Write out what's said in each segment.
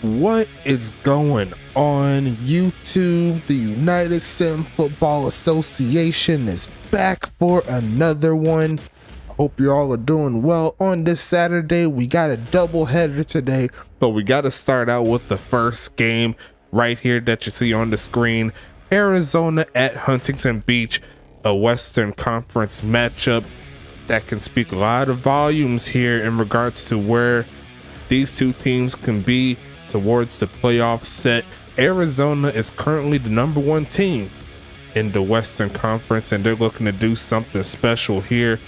What is going on YouTube? The United Sim Football Association is back for another one. I hope you all are doing well. On this Saturday, we got a double header today, but we got to start out with the first game right here that you see on the screen. Arizona at Huntington Beach, a Western Conference matchup that can speak a lot of volumes here in regards to where these two teams can be towards the playoff set. Arizona is currently the #1 team in the Western Conference, and they're looking to do something special here.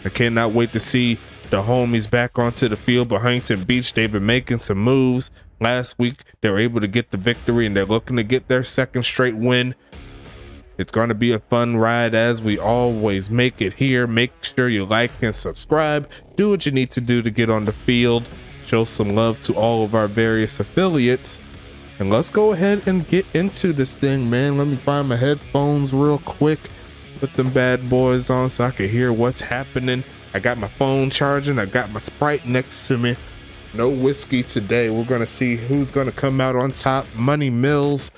I cannot wait to see the homies back onto the field. But Huntington Beach, they've been making some moves. Last week, they were able to get the victory, and they're looking to get their second straight win. It's going to be a fun ride as we always make it here. Make sure you like and subscribe. Do what you need to do to get on the field. Show some love to all of our various affiliates, and let's go ahead and get into this thing, man. Let me find my headphones real quick, put them bad boys on so I can hear what's happening. I got my phone charging, I got my Sprite next to me. No whiskey today. We're gonna see who's gonna come out on top. Money Mills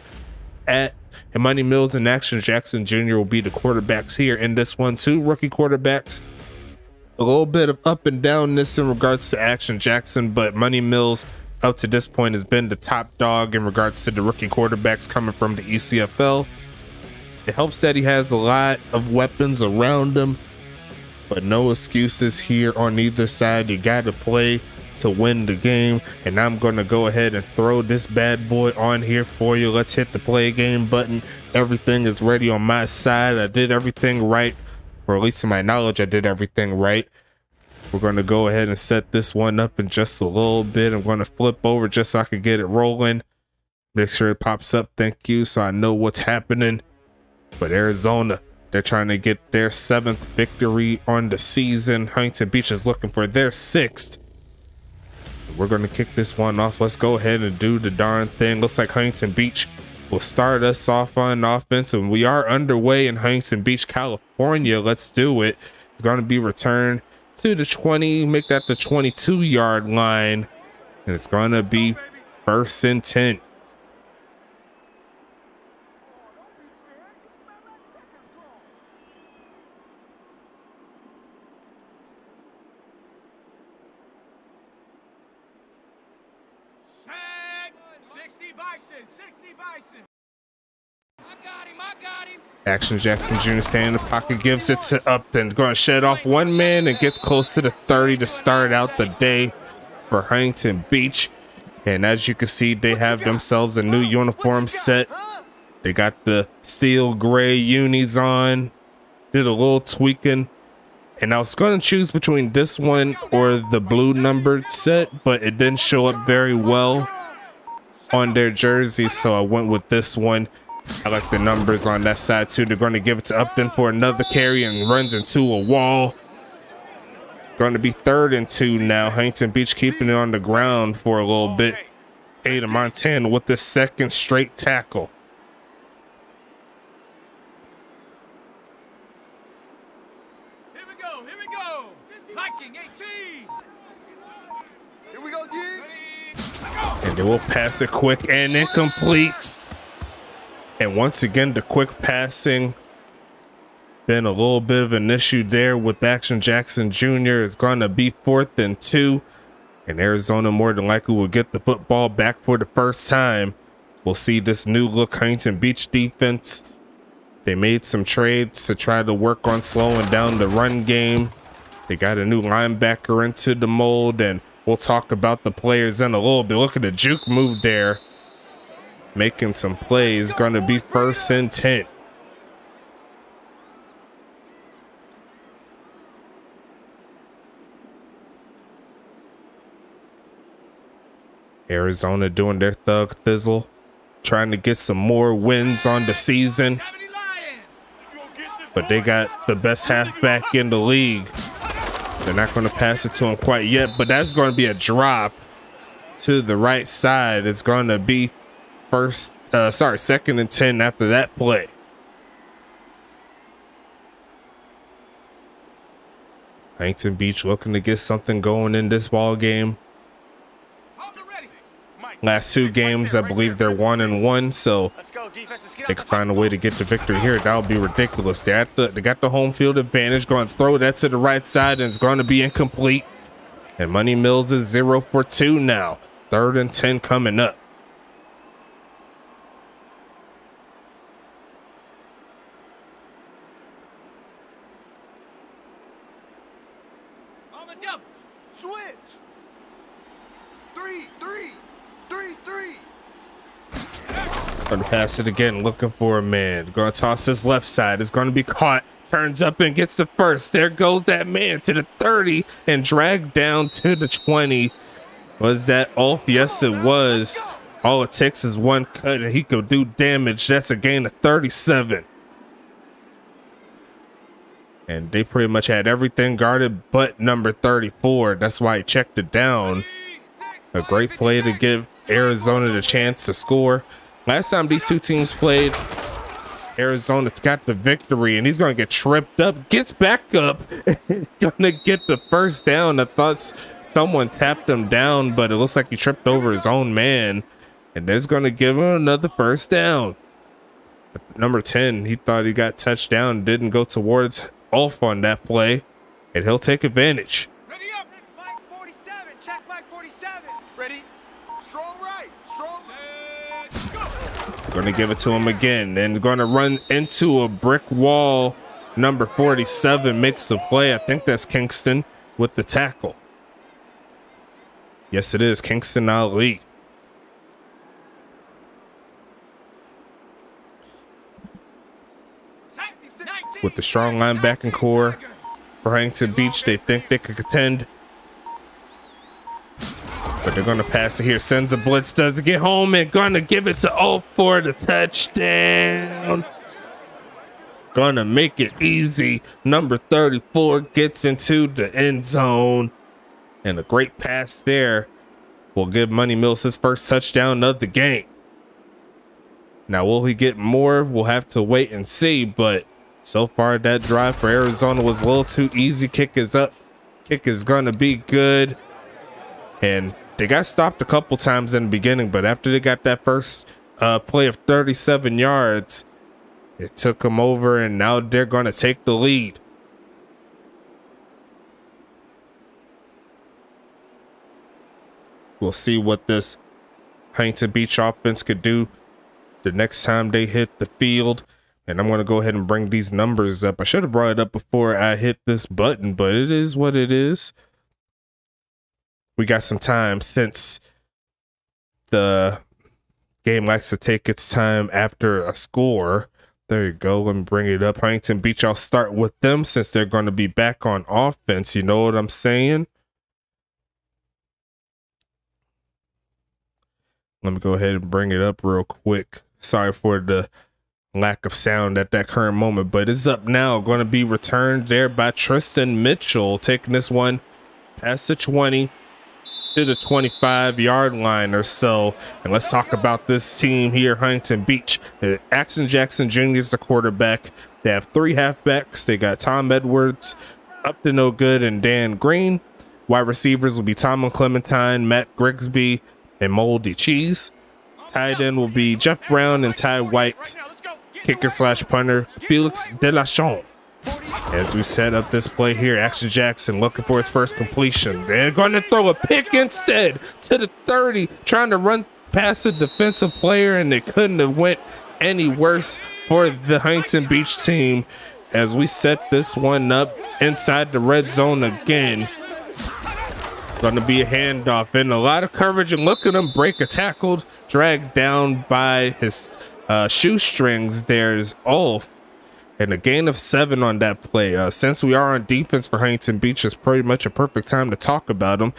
and Action Jackson Jr. will be the quarterbacks here in this one. Two rookie quarterbacks. A little bit of up and downness in regards to Action Jackson, but Money Mills up to this point has been the top dog in regards to the rookie quarterbacks coming from the ECFL. It helps that he has a lot of weapons around him, but no excuses here on either side. You got to play to win the game, and I'm going to go ahead and throw this bad boy on here for you. Let's hit the play game button. Everything is ready on my side. I did everything right. Or at least to my knowledge, I did everything right. We're going to go ahead and set this one up in just a little bit. I'm going to flip over just so I can get it rolling. Make sure it pops up. Thank you. So I know what's happening. But Arizona, they're trying to get their 7th victory on the season. Huntington Beach is looking for their 6th. We're going to kick this one off. Let's go ahead and do the darn thing. Looks like Huntington Beach will start us off on offense, and we are underway in Huntington Beach, California. Let's do it. It's going to be returned to the 20, make that the 22-yard line, and it's going to be 1st and 10. Action Jackson Jr. staying in the pocket, gives it to Upton. Going to shed off one man and gets close to the 30 to start out the day for Huntington Beach. And as you can see, they have themselves a new uniform set. They got the steel gray unis on. Did a little tweaking. And I was going to choose between this one or the blue numbered set, but it didn't show up very well on their jerseys, so I went with this one. I like the numbers on that side too. They're going to give it to Upton for another carry and runs into a wall. Going to be 3rd and 2 now. Huntington Beach keeping it on the ground for a little bit. Ada Montana with the 2nd straight tackle. Here we go. Hiking 18. Here we go, G. And they will pass it quick and incomplete. And once again, the quick passing been a little bit of an issue there with Action Jackson Jr. It's going to be 4th and 2, and Arizona more than likely will get the football back for the first time. We'll see this new look Huntington Beach defense. They made some trades to try to work on slowing down the run game. They got a new linebacker into the mold, and we'll talk about the players in a little bit. Look at the juke move there. Making some plays. Going to be 1st and 10. Arizona doing their thug thizzle, trying to get some more wins on the season, but they got the best halfback in the league. They're not going to pass it to him quite yet, but that's going to be a drop to the right side. It's going to be 2nd and 10 after that play. Huntington Beach looking to get something going in this ball game. Last 2 games, I believe they're 1-1, so they can find a way to get the victory here. That would be ridiculous. They got the home field advantage. Going to throw that to the right side, and it's going to be incomplete. And Money Mills is 0 for 2 now. 3rd and 10 coming up. On the double. Switch. 3, 3, 3, 3. Going to pass it again, looking for a man. Going to toss this left side. It's going to be caught. Turns up and gets the first. There goes that man to the 30 and dragged down to the 20. Was that off? Yes, it was. All it takes is one cut and he could do damage. That's a gain of 37. And they pretty much had everything guarded but number 34. That's why he checked it down. A great play to give Arizona the chance to score. Last time these two teams played, Arizona got the victory, and he's going to get tripped up, gets back up, and going to get the first down. I thought someone tapped him down, but it looks like he tripped over his own man, and that's going to give him another first down. Number 10, he thought he got touched down, didn't go towards off on that play, and he'll take advantage. Ready up. Flag 47. Check flag 47. Ready. Strong right. Strong. Set. Go. Going to give it to him again, and going to run into a brick wall. Number 47 makes the play. I think that's Kingston with the tackle. Yes, it is Kingston Ali. With the strong linebacking core for Huntington Beach, they think they could contend. But they're going to pass it here. Sends a blitz, doesn't get home, and going to give it to O for the touchdown. Going to make it easy. Number 34 gets into the end zone. And a great pass there will give Money Mills his first touchdown of the game. Now, will he get more? We'll have to wait and see, but so far, that drive for Arizona was a little too easy. Kick is up. Kick is going to be good. And they got stopped a couple times in the beginning, but after they got that first play of 37 yards, it took them over, and now they're going to take the lead. We'll see what this Huntington Beach offense could do the next time they hit the field. And I'm going to go ahead and bring these numbers up. I should have brought it up before I hit this button, but it is what it is. We got some time since the game likes to take its time after a score. There you go. Let me bring it up. Huntington Beach, I'll start with them since they're going to be back on offense. You know what I'm saying? Let me go ahead and bring it up real quick. Sorry for the lack of sound at that current moment, but it's up now. Going to be returned there by Tristan Mitchell, taking this one past the 20 to the 25-yard line or so. And let's talk about this team here, Huntington Beach. Axon Jackson Jr. is the quarterback. They have 3 halfbacks. They got Tom Edwards, up to no good, and Dan Green. Wide receivers will be Tom Clementine, Matt Grigsby, and Moldy Cheese. Tight end will be Jeff Brown and Ty White. Kicker / punter Felix Delachon. As we set up this play here, Action Jackson looking for his first completion. They're going to throw a pick instead to the 30, trying to run past a defensive player, and it couldn't have went any worse for the Huntington Beach team as we set this one up inside the red zone again. Going to be a handoff and a lot of coverage, and look at him break a tackle, dragged down by his shoestrings. There's off, and a gain of 7 on that play. Since we are on defense for Huntington Beach, it's pretty much a perfect time to talk about them.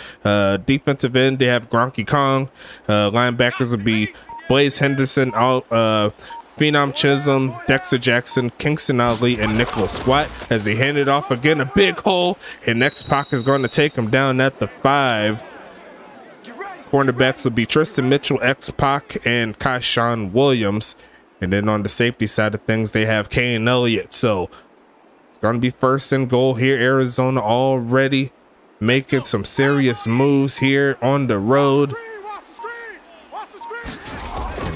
Defensive end, they have Gronky Kong. Linebackers will be Blaze Henderson, Phenom Chisholm, Dexter Jackson, Kingston Ali, and Nicholas Watt. As they hand it off again, a big hole, and next pocket is going to take him down at the 5. Cornerbacks will be Tristan Mitchell, X-Pac, and Kaishawn Williams. And then on the safety side of things, they have Kane Elliott. So it's going to be first and goal here. Arizona already making some serious moves here on the road.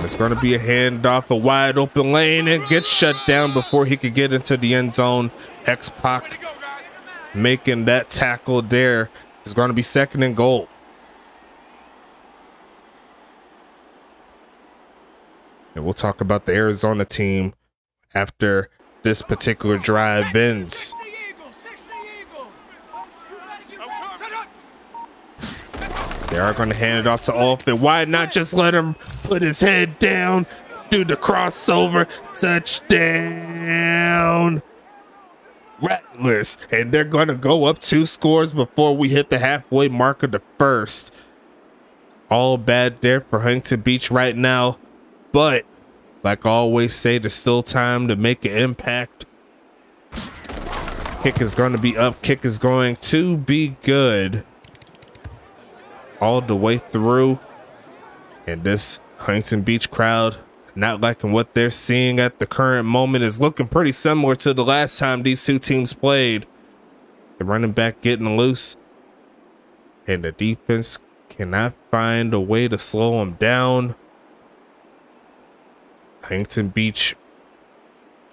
And it's going to be a handoff, a wide open lane, and gets shut down before he could get into the end zone. X-Pac making that tackle there. It's going to be 2nd and goal. And we'll talk about the Arizona team after this particular drive ends. They are going to hand it off to Alford. Why not just let him put his head down, do the crossover, touchdown, Rattlers. And they're going to go up 2 scores before we hit the halfway mark of the first. All bad there for Huntington Beach right now. But like I always say, there's still time to make an impact. Kick is going to be up. Kick is going to be good all the way through. And this Huntington Beach crowd, not liking what they're seeing at the current moment, is looking pretty similar to the last time these 2 teams played. The running back getting loose, and the defense cannot find a way to slow him down. Huntington Beach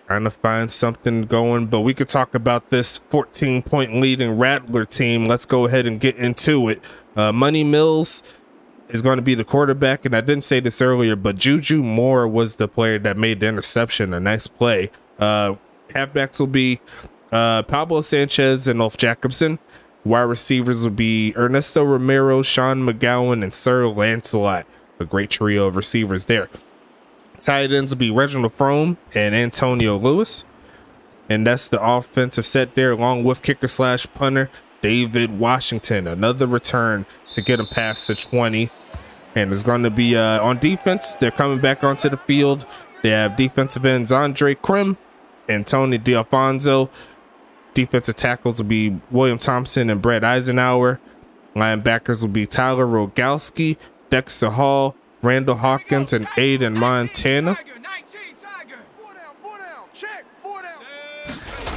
trying to find something going, but we could talk about this 14-point leading Rattler team. Let's go ahead and get into it. Money Mills is going to be the quarterback, and I didn't say this earlier, but Juju Moore was the player that made the interception. A nice play. Halfbacks will be Pablo Sanchez and Ulf Jacobson. Wide receivers will be Ernesto Romero, Sean McGowan, and Sir Lancelot. A great trio of receivers there. Tight ends will be Reginald Frome and Antonio Lewis. And that's the offensive set there, along with kicker / punter David Washington. Another return to get him past the 20. And it's going to be on defense. They're coming back onto the field. They have defensive ends Andre Krim and Tony D'Alfonso. Defensive tackles will be William Thompson and Brett Eisenhower. Linebackers will be Tyler Rogalski, Dexter Hall, Randall Hawkins, and Aiden Montana.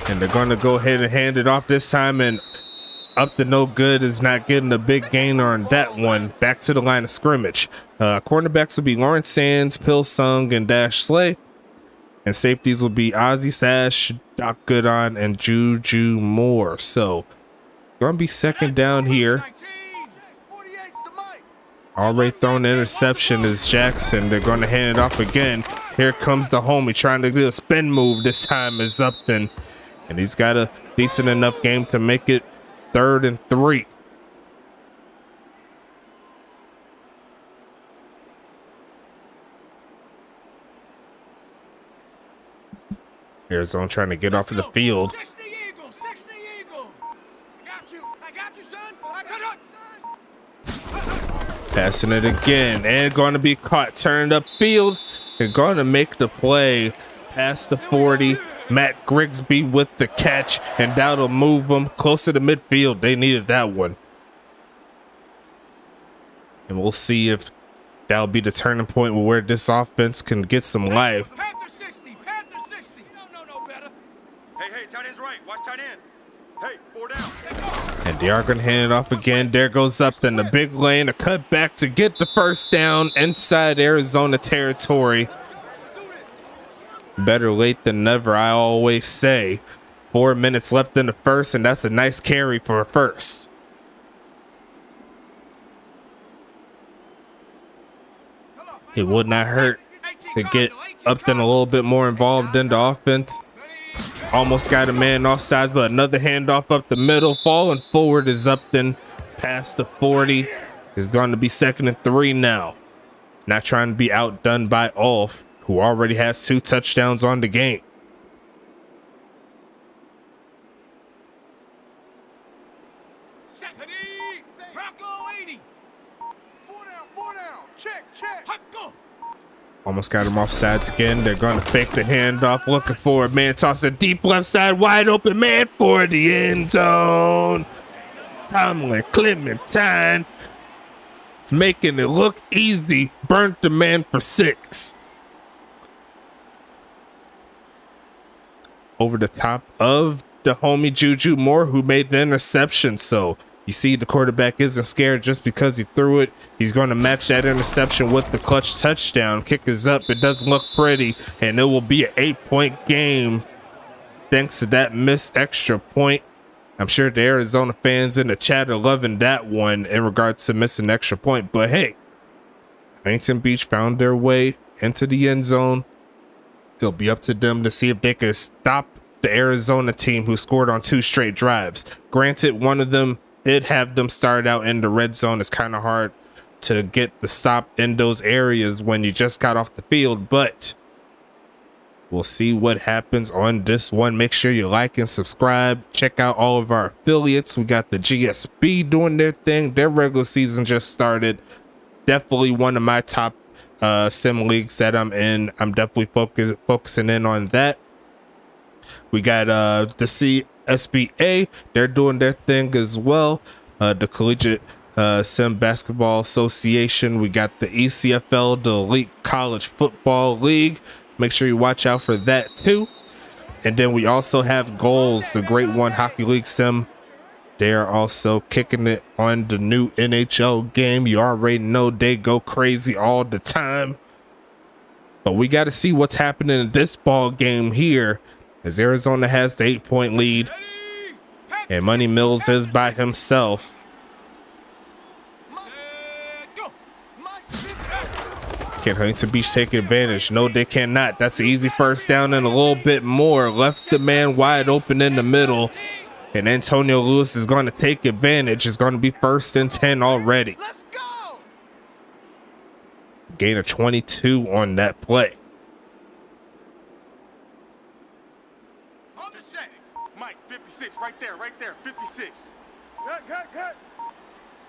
And they're going to go ahead and hand it off this time, and up to no good is not getting a big gainer on that one. Back to the line of scrimmage. Cornerbacks will be Lawrence Sands, Pil Sung, and Dash Slay. And safeties will be Ozzie Sash, Doc Goodon, and Juju Moore. So it's going to be 2nd down here. Already thrown an interception is Jackson. They're going to hand it off again. Here comes the homie trying to do a spin move. This time is Upton, and he's got a decent enough game to make it 3rd and 3. Arizona trying to get off of the field. Passing it again, and going to be caught, turned upfield. They're going to make the play past the 40. Matt Grigsby with the catch, and that'll move them closer to midfield. They needed that one. And we'll see if that'll be the turning point where this offense can get some life. Panther 60, Panther 60. No better. Hey, tight end's right. Watch tight end. Hey, 4 down. And they are going to hand it off again. There goes up in the big lane, a cutback to get the 1st down inside Arizona territory. Better late than never, I always say. 4 minutes left in the first, and that's a nice carry for a first. It would not hurt to get Upton a little bit more involved in the offense. Almost got a man offside, but another handoff up the middle. Falling forward is Upton past the 40. Is going to be 2nd and 3 now. Not trying to be outdone by Ulf, who already has 2 touchdowns on the game. Almost got him off sides again. They're going to fake the handoff, looking for a man, toss a deep left side, wide open man for the end zone. Tomlin Clementine making it look easy. Burnt the man for 6. Over the top of the homie Juju Moore, who made the interception. So You see the quarterback isn't scared just because he threw it. He's going to match that interception with the clutch touchdown. Kick is up. It doesn't look pretty, and it will be an 8-point game thanks to that missed extra point. I'm sure the Arizona fans in the chat are loving that one in regards to missing an extra point. But hey, Huntington Beach found their way into the end zone. It'll be up to them to see if they can stop the Arizona team who scored on 2 straight drives. Granted, one of them did have them start out in the red zone. It's kind of hard to get the stop in those areas when you just got off the field, but we'll see what happens on this one. Make sure you like and subscribe. Check out all of our affiliates. We got the GSB doing their thing. Their regular season just started. Definitely one of my top sim leagues that I'm in. I'm definitely focusing in on that. We got the CSFA. They're doing their thing as well. The Collegiate Sim Basketball Association. We got the ECFL, the Elite College Football League. Make sure you watch out for that too. And then we also have Goals, the Great One Hockey League Sim. They're also kicking it on the new NHL game. You already know they go crazy all the time. But we got to see what's happening in this ball game here, as Arizona has the 8-point lead and Money Mills is by himself. Can Huntington Beach take advantage? No, they cannot. That's an easy first down and a little bit more. Left the man wide open in the middle. And Antonio Lewis is going to take advantage. It's going to be 1st and 10 already. Let's go. Gain of 22 on that play. On the set. Mike, 56, right there, 56. Good.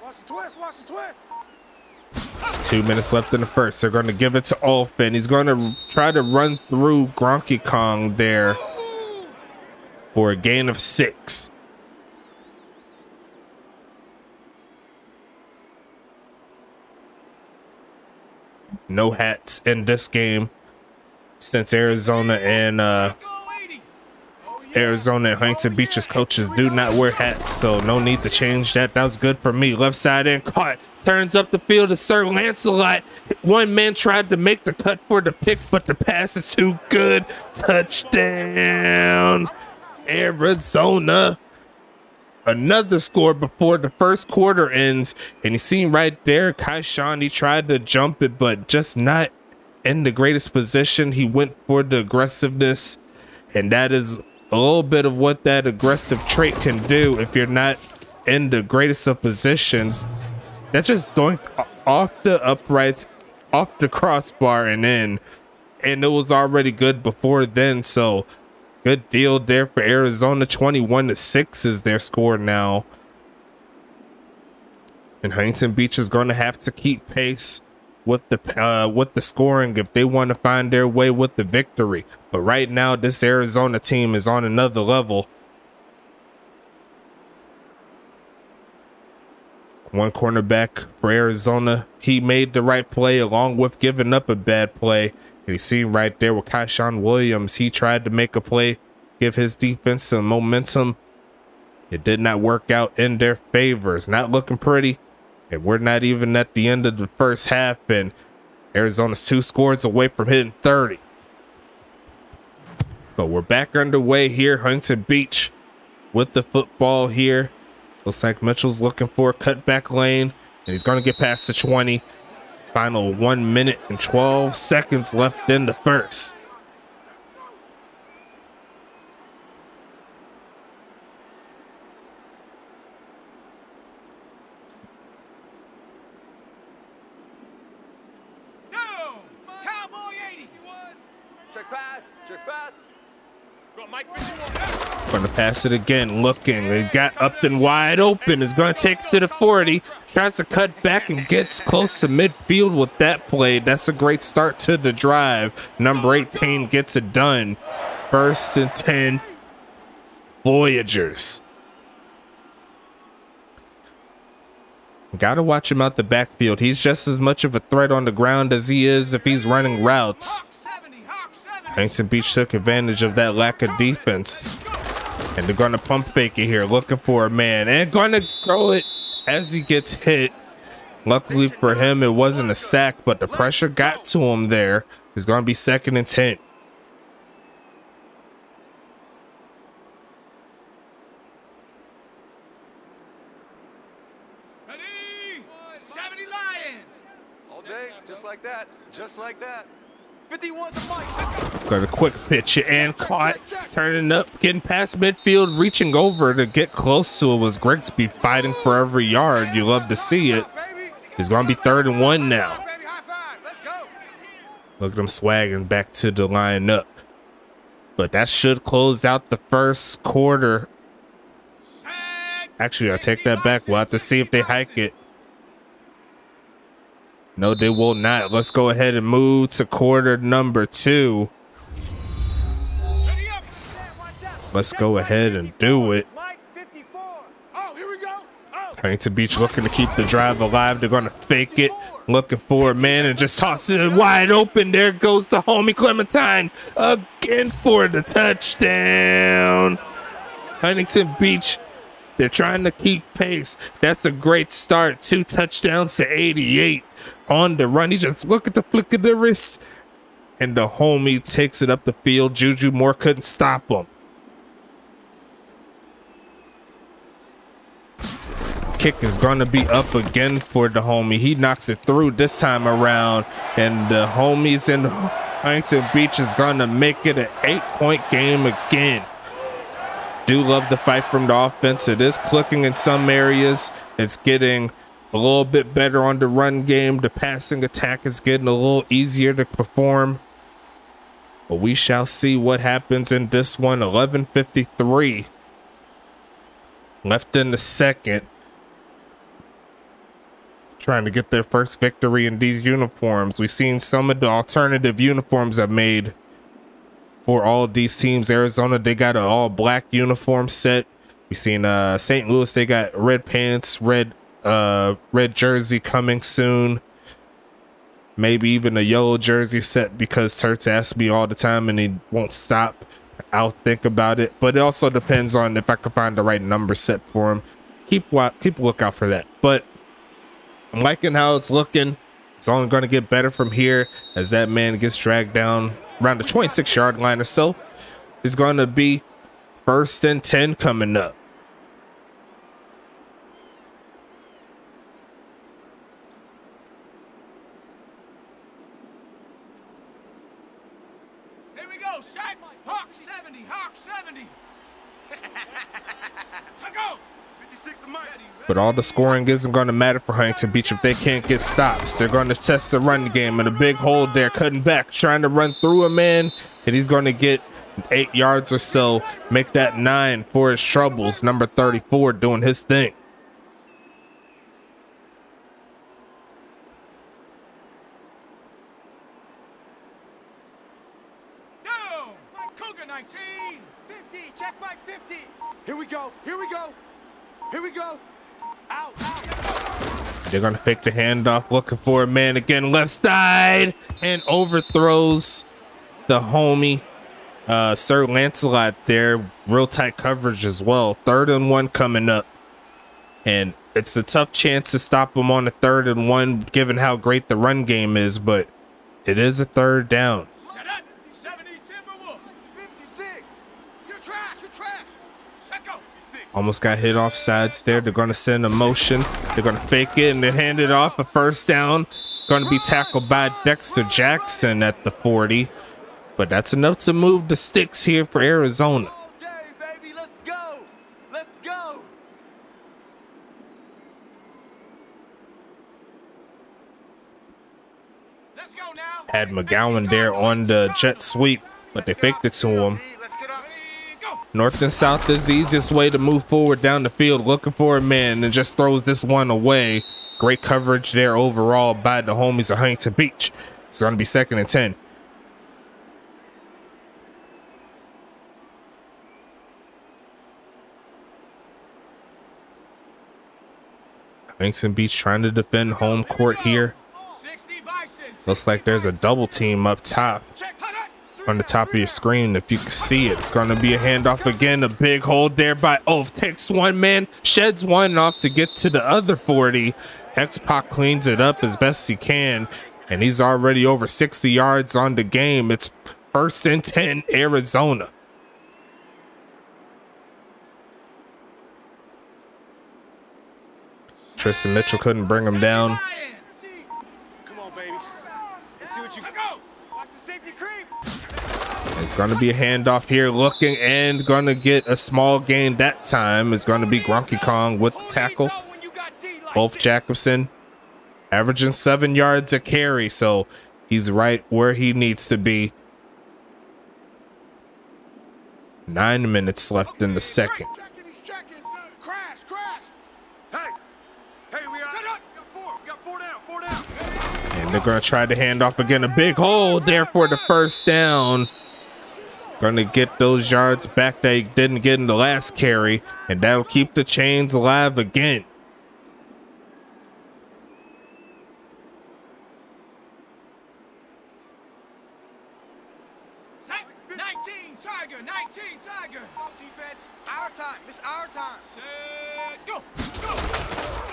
Watch the twist, watch the twist. 2 minutes left in the first. They're going to give it to Olfen. He's going to try to run through Gronky Kong there for a gain of 6. No hats in this game since Arizona and Huntington Beach's coaches do not wear hats, so no need to change that. That was good for me. Left side in, caught. Turns up the field to Sir Lancelot. One man tried to make the cut for the pick, but the pass is too good. Touchdown, Arizona. Another score before the first quarter ends, and you see right there, Kaishan, he tried to jump it, but just not in the greatest position. He went for the aggressiveness, and that is a little bit of what that aggressive trait can do if you're not in the greatest of positions. That just doinked off the uprights, off the crossbar and in, and it was already good before then, so good deal there for Arizona. 21-6 is their score now. And Huntington Beach is going to have to keep pace with the scoring if they want to find their way with the victory. But right now, this Arizona team is on another level. One cornerback for Arizona. He made the right play along with giving up a bad play. And you see right there with Kaishan Williams, he tried to make a play, give his defense some momentum. It did not work out in their favor. It's not looking pretty. And we're not even at the end of the first half, and Arizona's 2 scores away from hitting 30. But we're back underway here. Huntington Beach with the football here. Looks like Mitchell's looking for a cutback lane, and he's going to get past the 20. Final 1 minute and 12 seconds left in the first. Cowboy 80. Check pass. Go, Mike, Going to pass it again, looking. It got up and wide open. It's going to take it to the 40. Tries to cut back and gets close to midfield with that play. That's a great start to the drive. Number 18 gets it done. 1st and 10. Voyagers. Got to watch him out the backfield. He's just as much of a threat on the ground as he is if he's running routes. Huntington Beach took advantage of that lack of defense. And they're going to pump fake it here, looking for a man, and going to throw it as he gets hit. Luckily for him, it wasn't a sack, but the pressure got to him there. It's going to be 2nd and 10. Just like that. Just like that. 51 the mic. Got a quick pitch and caught. Turning up, getting past midfield, reaching over to get close to it was Grigsby fighting for every yard. You love to see it. It's going to be 3rd and 1 now. Look at him swagging back to the line up. But that should close out the first quarter. Actually, I'll take that back. We'll have to see if they hike it. No, they will not. Let's go ahead and move to quarter number 2. Let's go ahead and do it. Huntington Beach looking to keep the drive alive. They're going to fake it. Looking for a man and just toss it wide open. There goes the homie Clementine again for the touchdown. Huntington Beach, they're trying to keep pace. That's a great start. 2 touchdowns to 88 on the run. He just look at the flick of the wrist, and the homie takes it up the field. Juju Moore couldn't stop him. Kick is going to be up again for the homie. He knocks it through this time around, and the homies in Huntington Beach is going to make it an 8-point game again. Do love the fight from the offense. It is clicking in some areas. It's getting a little bit better on the run game. The passing attack is getting a little easier to perform. But we shall see what happens in this one. 11:53 left in the second. Trying to get their first victory in these uniforms. We've seen some of the alternative uniforms I've made for all of these teams. Arizona, they got an all black uniform set. We've seen St. Louis, they got red pants, red jersey coming soon. Maybe even a yellow jersey set, because Turts asks me all the time and he won't stop. I'll think about it, but it also depends on if I can find the right number set for him. Keep a lookout for that. But I'm liking how it's looking. It's only going to get better from here as that man gets dragged down around the 26-yard line or so. It's going to be 1st and 10 coming up. Here we go, shot. Hawk 70, Hawk 70. I go. 56 the mic. But all the scoring isn't going to matter for Huntington Beach if they can't get stops. They're going to test the run game, and a big hold there, cutting back, trying to run through a man, and he's going to get 8 yards or so, make that 9 for his troubles. Number 34 doing his thing. Down. Cougar 19. 50. Check back 50. Here we go. Here we go. Here we go. Out, out. They're going to fake the handoff, looking for a man again, left side, and overthrows the homie Sir Lancelot there. Real tight coverage as well. 3rd and 1 coming up, and it's a tough chance to stop him on a 3rd and 1 given how great the run game is, but it is a 3rd down. 70 Timberwolves. 56. You're trash. You're trash. Almost got hit off sides there. They're going to send a motion. They're going to fake it, and they hand it off. A 1st down. Going to be tackled by Dexter Jackson at the 40. But that's enough to move the sticks here for Arizona. Okay, baby, let's go. Let's go. Let's go now. Had McGowan there on the jet sweep, but they faked it to him. North and south is the easiest way to move forward down the field, looking for a man, and just throws this one away. Great coverage there overall by the homies of Huntington Beach. It's going to be 2nd and 10. Huntington Beach trying to defend home court here. Looks like there's a double team up top. on the top of your screen if you can see it. It's going to be a handoff again. A big hold there by Ulf. Takes one man, sheds one off to get to the other 40. X-Pac cleans it up as best he can, and he's already over 60 yards on the game. It's 1st and 10, Arizona. Tristan Mitchell couldn't bring him down. Come on, baby. Let's see what you go. Watch the safety creep. It's going to be a handoff here, looking and going to get a small gain that time. It's going to be Grunky Kong with the tackle. Ulf Jacobson averaging 7 yards a carry, so he's right where he needs to be. 9 minutes left in the second. Crash. Hey, we got four down. And they're going to try to hand off again. A big hole there for the first down. Going to get those yards back they didn't get in the last carry, and that'll keep the chains alive again. Defense, our time. It's our time. Go.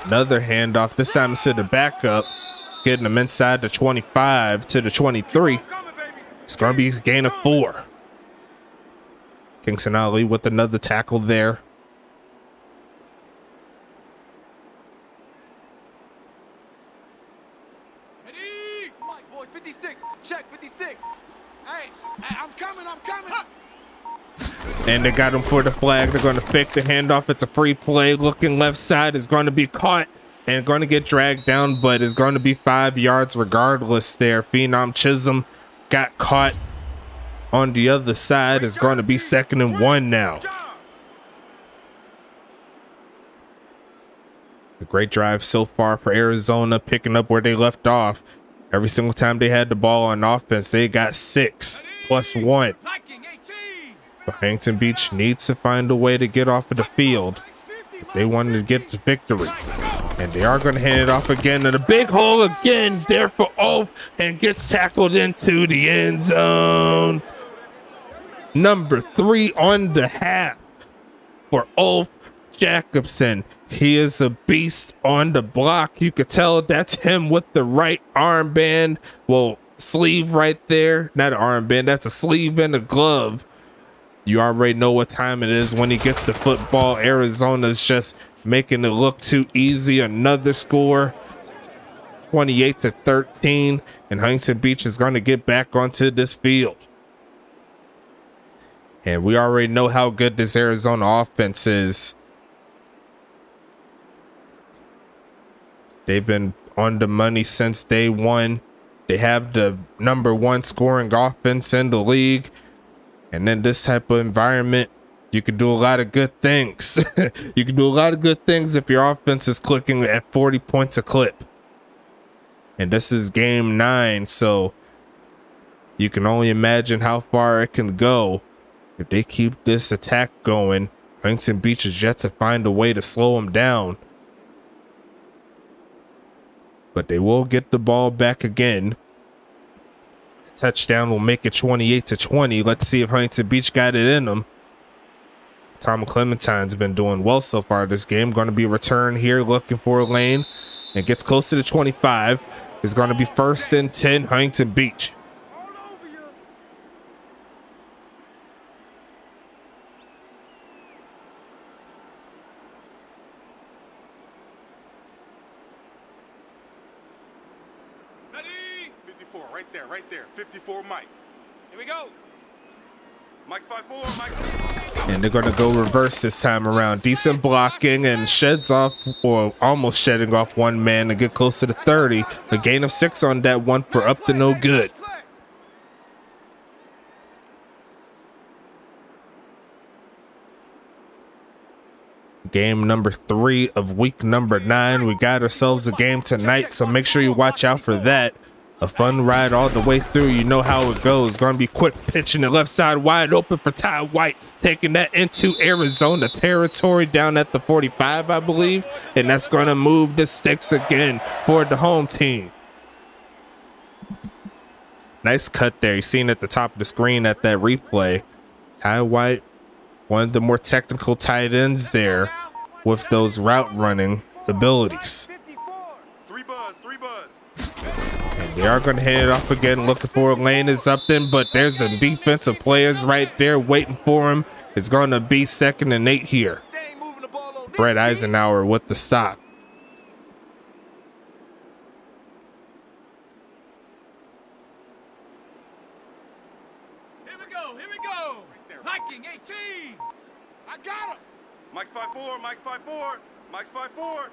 Another handoff, this time to the backup, getting them inside the 25 to the 23. It's going to be a gain of 4. Kingston Ali with another tackle there. Ready? Mike, boys, 56. Check 56. Hey, I'm coming. And they got him for the flag. They're going to fake the handoff. It's a free play. Looking left side is going to be caught and going to get dragged down, but it's going to be 5 yards regardless there. Phenom Chisholm got caught on the other side. It's going to be 2nd and 1 now. A great drive so far for Arizona, picking up where they left off. Every single time they had the ball on offense, they got 6 plus 1. But Huntington Beach needs to find a way to get off of the field if they wanted to get the victory. And they are going to hand it off again, and a big hole again there for Ulf, and gets tackled into the end zone. Number 3 on the half for Ulf Jacobson. He is a beast on the block. You could tell that's him with the right armband. Well, sleeve right there. Not an armband, that's a sleeve and a glove. You already know what time it is when he gets the football. Arizona's just making it look too easy. Another score, 28-13, and Huntington Beach is going to get back onto this field. And we already know how good this Arizona offense is. They've been on the money since day one. They have the #1 scoring offense in the league. And then this type of environment, you can do a lot of good things. You can do a lot of good things if your offense is clicking at 40 points a clip. And this is game 9, so you can only imagine how far it can go if they keep this attack going. Huntington Beach is yet to find a way to slow them down. But they will get the ball back again. Touchdown will make it 28-20. Let's see if Huntington Beach got it in them. Tom Clementine's been doing well so far this game. Going to be a return here, looking for a lane, and gets close to the 25. It's going to be 1st and 10, Huntington Beach. Right there. 54, Mike. Here we go. Mike's 5-4, Mike. And they're going to go reverse this time around. Decent blocking, and sheds off, or almost shedding off one man to get close to the 30. A gain of 6 on that one for up to no good. Game number 3 of week number 9. We got ourselves a game tonight, so make sure you watch out for that. A fun ride all the way through. You know how it goes. Going to be quick pitching the left side wide open for Ty White, taking that into Arizona territory down at the 45, I believe. And that's going to move the sticks again for the home team. Nice cut there. You seen at the top of the screen at that replay. Ty White, one of the more technical tight ends there with those route running abilities. Three buzz. And they are going to hand it off again, looking for a lane is up then, but there's some defensive players right there waiting for him. It's going to be 2nd and 8 here. Brett Eisenhower with the stop. Here we go. Hiking 18. I got him. Mike's 5'4", Mike's 5'4", Mike's 5'4".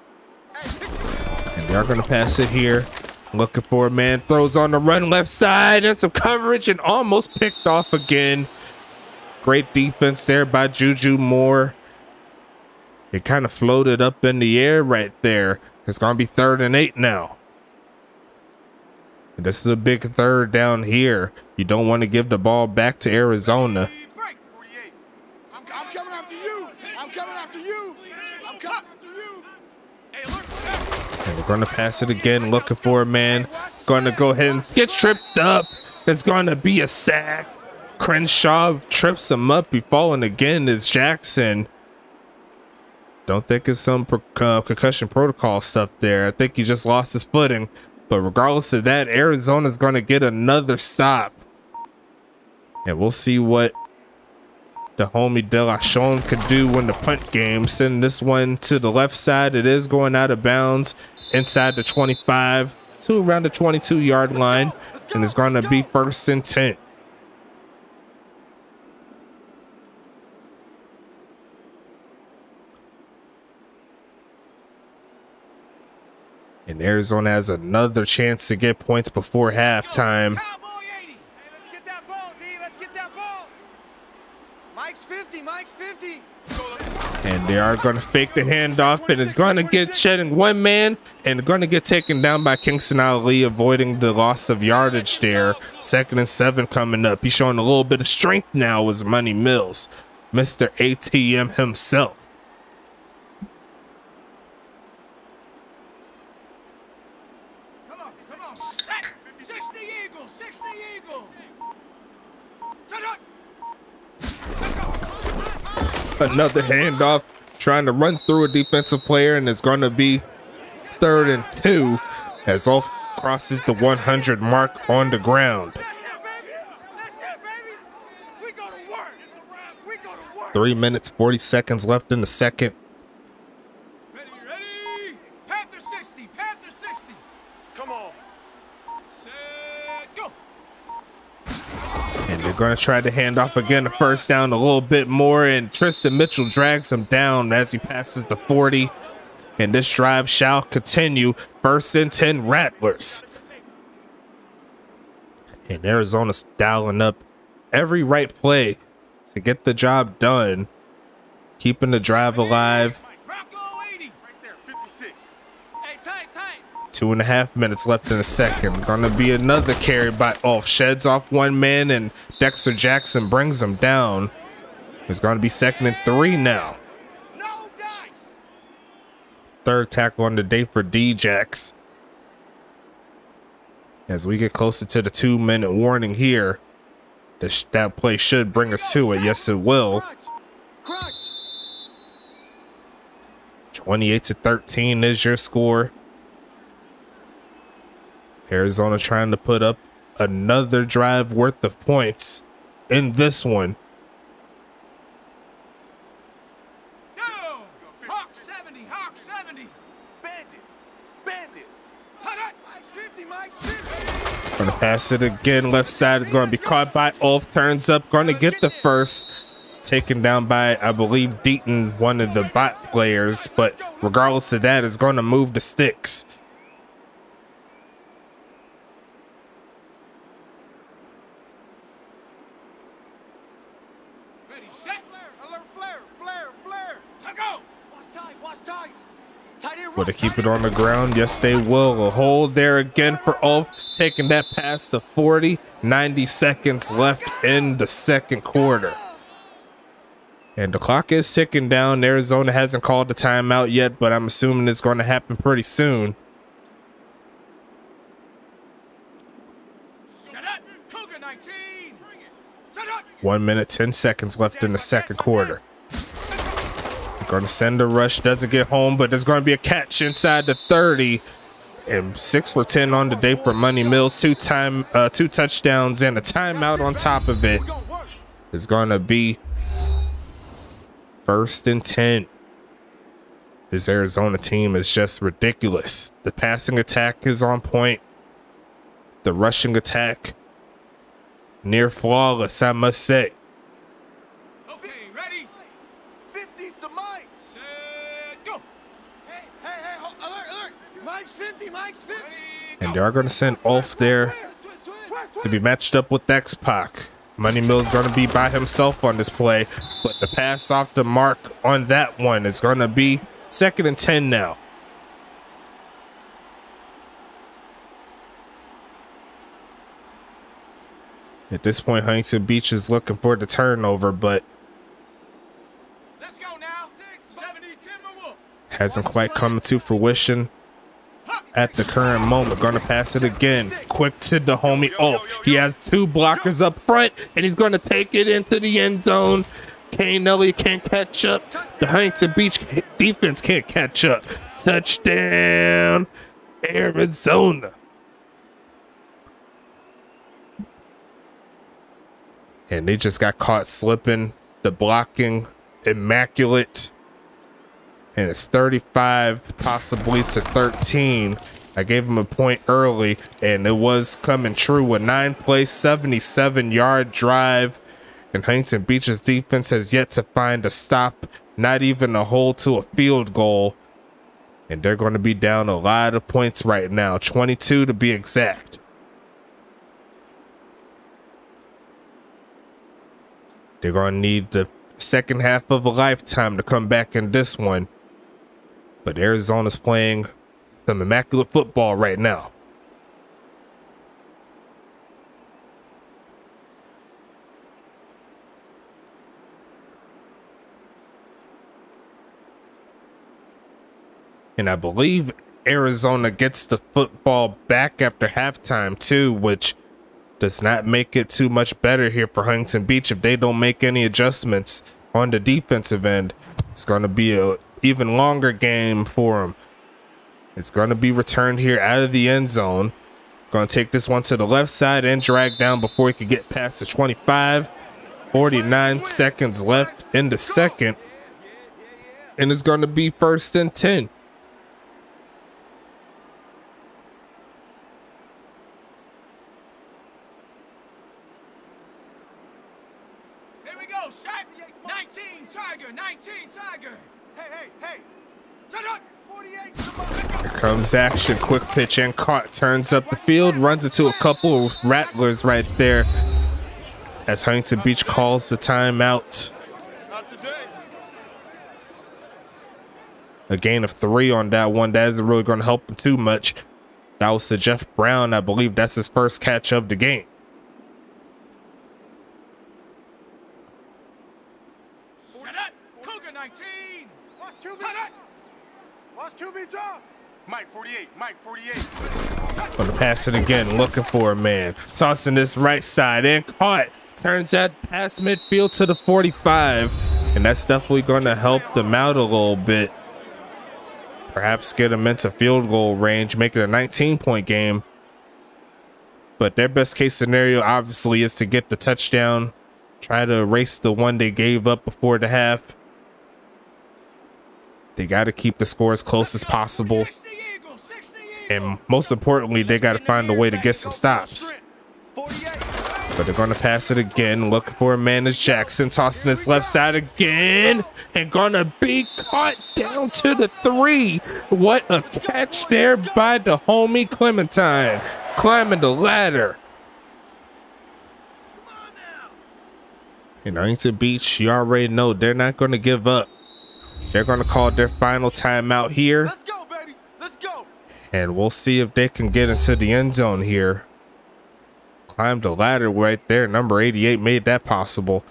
Hey, and they are going to pass it here. Looking for a man, throws on the run left side and some coverage and almost picked off again. Great defense there by Juju Moore. It kind of floated up in the air right there. It's going to be 3rd and 8 now. And this is a big 3rd down here. You don't want to give the ball back to Arizona. I'm coming after you. I'm coming after you. I'm coming after you. Hey, look. And we're going to pass it again, looking for a man. Going to go ahead and get tripped up. It's going to be a sack. Crenshaw trips him up. He falling again is Jackson. Don't think it's some concussion protocol stuff there. I think he just lost his footing. But regardless of that, Arizona's going to get another stop. And we'll see what the homie De La Chon could do in the punt game. Sending this one to the left side. It is going out of bounds inside the 25 to around the 22-yard line. And it's going to be 1st and 10. And Arizona has another chance to get points before halftime. Hey, let's get that ball, D. Let's get that ball. Mike's 50. Mike's 50. And they are going to fake the handoff, and it's going to get shedding one man and going to get taken down by Kingston Ali, avoiding the loss of yardage there. 2nd and 7 coming up. He's showing a little bit of strength now as Money Mills, Mr. ATM himself. Come on. 60 Eagle. 60 Eagle. Turn up. Another handoff, trying to run through a defensive player, and it's going to be 3rd and 2 as Ulf crosses the 100 mark on the ground. 3 minutes, 40 seconds left in the second. Ready. Panther 60. Come on. Set, go. And they're going to try to hand off again, the 1st down a little bit more, and Tristan Mitchell drags him down as he passes the 40. And this drive shall continue. 1st and 10 Rattlers. And Arizona's dialing up every right play to get the job done, keeping the drive alive. Rocco 80. Right there, 56. Hey, tight. 2.5 minutes left in the second. Gonna be another carry by Ulf. Sheds off one man, and Dexter Jackson brings him down. It's gonna be 2nd and 3 now. No dice. 3rd tackle on the day for D-Jax. As we get closer to the 2-minute warning here, that play should bring us to it. Yes, it will. 28-13 is your score. Arizona trying to put up another drive worth of points in this one. Go. Hawk 70. Bandit. Mike's 50. Gonna pass it again. Left side is going to be caught by Ulf. Turns up. Going to get the first. Taken down by, I believe, Deaton, one of the bot players. But regardless of that, it's going to move the sticks. Ready, set. Alert, flare. Go. Watch tight. Will they keep it on the ground? Yes, they will. A hold there again for Ulf, taking that past the 40. 90 seconds left in the second quarter. And the clock is ticking down. Arizona hasn't called the timeout yet, but I'm assuming it's going to happen pretty soon. Shut up. Cougar 19. 1 minute, 10 seconds left in the second quarter. Going to send a rush, doesn't get home, but there's going to be a catch inside the 30. And 6 for 10 on the day for Money Mills. Two touchdowns and a timeout on top of it. It's going to be 1st and 10. This Arizona team is just ridiculous. The passing attack is on point. The rushing attack, near flawless, I must say. Okay, ready? 50's to Mike. Set, go. Hey, alert. Mike's 50, Mike's 50. And they are going to send Ulf there to be matched up with X-Pac. Money Mill's going to be by himself on this play, but the pass off the mark on that one is going to be 2nd and 10 now. At this point, Huntington Beach is looking for the turnover, but let's go now. 70 Timberwolf. Hasn't quite come to fruition at the current moment. Gonna pass it again. Quick to the homie. Oh, he has 2 blockers up front, and he's gonna take it into the end zone. Kane Elliott can't catch up. The Huntington Beach defense can't catch up. Touchdown, Arizona. And they just got caught slipping. The blocking, immaculate. And it's 35, possibly to 13. I gave him a point early, and it was coming true. A 9-play, 77-yard drive. And Huntington Beach's defense has yet to find a stop, not even a hole to a field goal. And they're going to be down a lot of points right now, 22 to be exact. They're going to need the second half of a lifetime to come back in this one. But Arizona's playing some immaculate football right now. And I believe Arizona gets the football back after halftime too, which does not make it too much better here for Huntington Beach. If they don't make any adjustments on the defensive end, it's going to be a even longer game for them. It's going to be returned here out of the end zone. Going to take this one to the left side and drag down before he could get past the 25. 49 seconds left in the second. And it's going to be 1st and 10. Shot 19 Tiger, 19 Tiger. Hey. Shut up. 48. Here comes action. Quick pitch and caught. Turns up the field. Runs into a couple of rattlers right there. As Huntington Beach calls the timeout. Not today. A gain of 3 on that one. That isn't really going to help him too much. That was to Jeff Brown. I believe that's his first catch of the game. Mike 48. Gonna pass it again, looking for a man. Tossing this right side and caught. Turns that past midfield to the 45. And that's definitely gonna help them out a little bit. Perhaps get them into field goal range, make it a 19-point game. But their best case scenario obviously is to get the touchdown. Try to erase the one they gave up before the half. They got to keep the score as close as possible. And most importantly, they got to find a way to get some stops. But they're going to pass it again. Looking for a man is Jackson. Tossing his left side again. And going to be caught down to the 3. What a catch there by the homie Clementine. Climbing the ladder. In Huntington Beach, you already know they're not going to give up. They're going to call their final timeout here. Let's go, baby. Let's go. And we'll see if they can get into the end zone here. Climbed the ladder right there. Number 88 made that possible.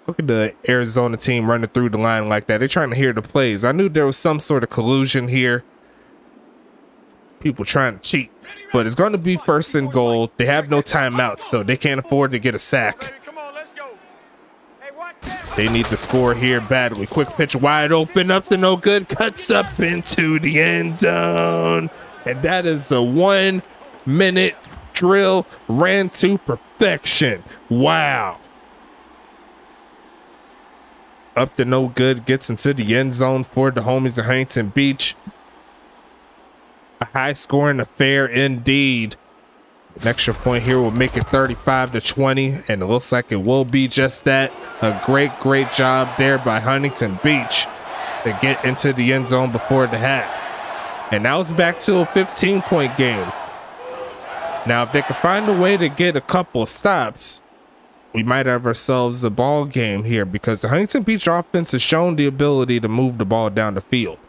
Look at the Arizona team running through the line like that. They're trying to hear the plays. I knew there was some sort of collusion here. People trying to cheat. but it's going to be first and goal. They have no timeouts, so they can't afford to get a sack. They need to score here badly. Quick pitch wide open, up to no good, cuts up into the end zone. And that is a 1 minute drill, ran to perfection. Wow. Up to no good, gets into the end zone for the homies of Huntington Beach. A high scoring affair indeed. An extra point here will make it 35-20, and it looks like it will be just that. A great job there by Huntington Beach to get into the end zone before the half. And now it's back to a 15-point game. Now, if they can find a way to get a couple stops, we might have ourselves a ball game here, because the Huntington Beach offense has shown the ability to move the ball down the field.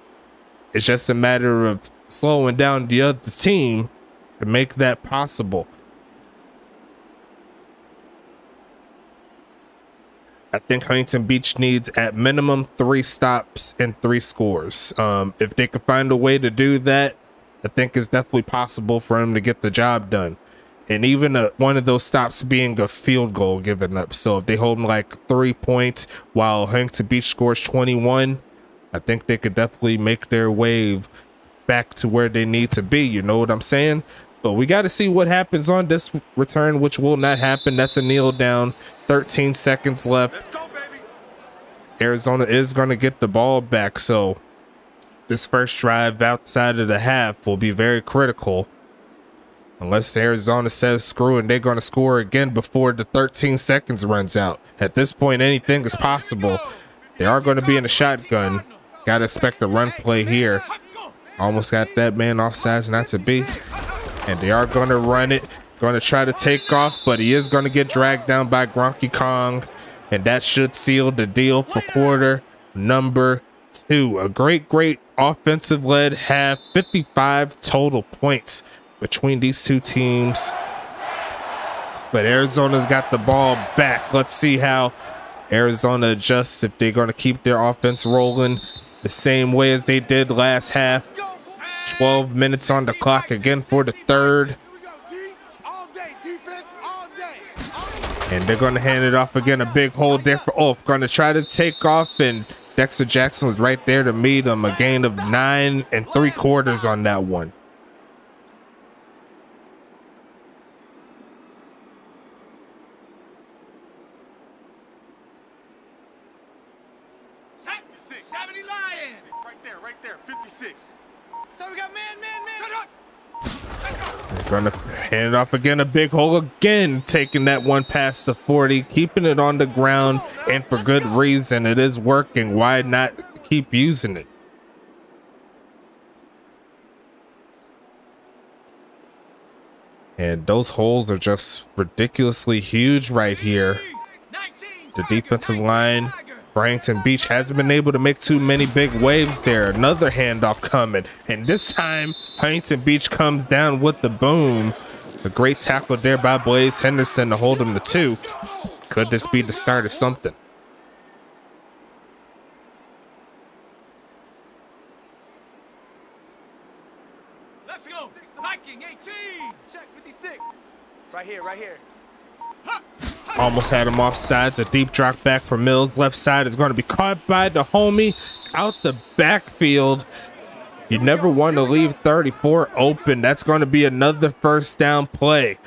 It's just a matter of slowing down the other team to make that possible. I think Huntington Beach needs at minimum 3 stops and 3 scores. If they could find a way to do that, I think it's definitely possible for them to get the job done. And even one of those stops being a field goal given up. So if they hold them like 3 points while Huntington Beach scores 21, I think they could definitely make their way back to where they need to be. You know what I'm saying? But we got to see what happens on this return, which will not happen. That's a kneel down. 13 seconds left. Let's go, baby. Arizona is going to get the ball back. So this first drive outside of the half will be very critical. Unless Arizona says screw and they're going to score again before the 13 seconds runs out. At this point, anything is possible. They are going to be in a shotgun. Got to expect a run play here. Almost got that man offsides, not to be. And they are going to run it. Going to try to take off, but he is going to get dragged down by Gronky Kong. And that should seal the deal for quarter number 2. A great offensive-led half. 55 total points between these two teams. But Arizona's got the ball back. Let's see how Arizona adjusts, if they're going to keep their offense rolling the same way as they did last half. 12 minutes on the clock again for the third. And they're going to hand it off again. A big hole there for Ulf. Going to try to take off, and Dexter Jackson was right there to meet him. A gain of 9 3/4 on that one. Right there, 56. So we got man. They're gonna hand it off again. A big hole again, taking that one past the 40, keeping it on the ground, and for good reason. It is working. Why not keep using it? And those holes are just ridiculously huge right here. The defensive line, Huntington Beach, hasn't been able to make too many big waves there. Another handoff coming, and this time Huntington Beach comes down with the boom. A great tackle there by Blaze Henderson to hold him to 2. Could this be the start of something? Let's go. Viking 18. Check 56. Right here. Almost had him offsides. A deep drop back for Mills. Left side is going to be caught by the homie out the backfield. You never want to leave 34 open. That's going to be another first down play.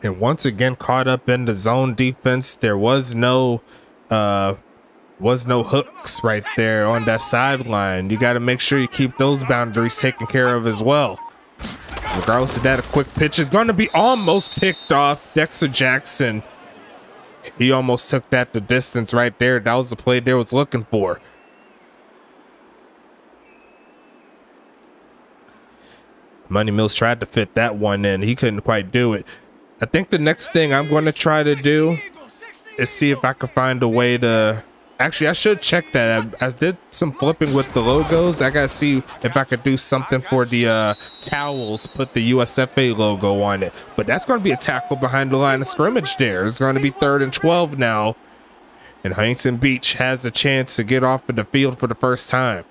And once again, caught up in the zone defense. There was no hooks right there on that sideline. You got to make sure you keep those boundaries taken care of as well. Regardless of that, a quick pitch is going to be almost picked off. Dexter Jackson, he almost took that the distance right there. That was the play they was looking for. Money Mills tried to fit that one in. He couldn't quite do it. I think the next thing I'm going to try to do is see if I can find a way to... Actually, I should check that. I did some flipping with the logos. I got to see if I could do something for the towels, put the USFA logo on it. But that's going to be a tackle behind the line of scrimmage there. It's going to be 3rd and 12 now. And Huntington Beach has a chance to get off of the field for the first time.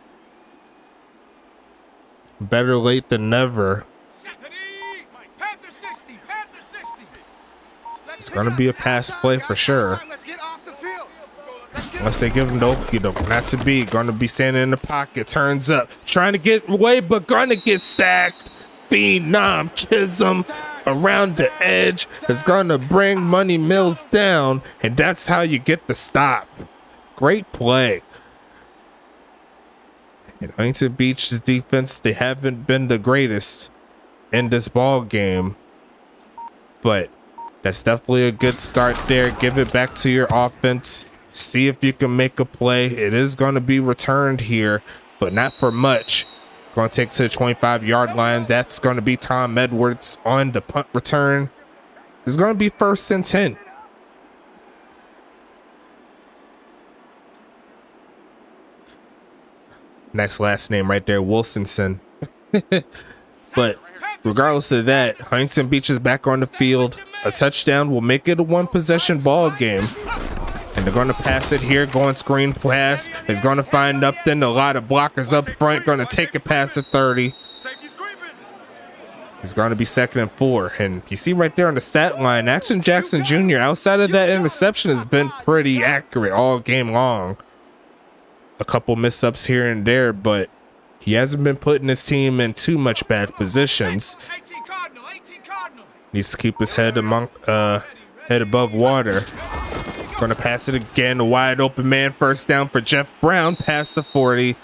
Better late than never. Panther 60, Panther 60. It's gonna be a pass play for sure. Unless they give him the okie doke. Not to be. Gonna be standing in the pocket. Turns up. Trying to get away, but gonna get sacked. Phenom Chisholm around the edge is gonna bring Money Mills down, and that's how you get the stop. Great play. And Huntington Beach's defense, they haven't been the greatest in this ball game, but that's definitely a good start there. Give it back to your offense. See if you can make a play. It is going to be returned here, but not for much. Going to take to the 25-yard line. That's going to be Tom Edwards on the punt return. It's going to be 1st and 10. Next last name right there, Wilsonson. But regardless of that, Huntington Beach is back on the field. A touchdown will make it a one-possession ball game. And they're going to pass it here, going screen pass. It's going to find Upton. A lot of blockers up front. Going to take it past the 30. It's going to be 2nd and 4. And you see right there on the stat line, Action Jackson Jr., outside of that interception, has been pretty accurate all game long. A couple miss-ups here and there, but he hasn't been putting his team in too much bad positions. Needs to keep his head above water. Going to pass it again. A wide open man. 1st down for Jeff Brown. Past the 40.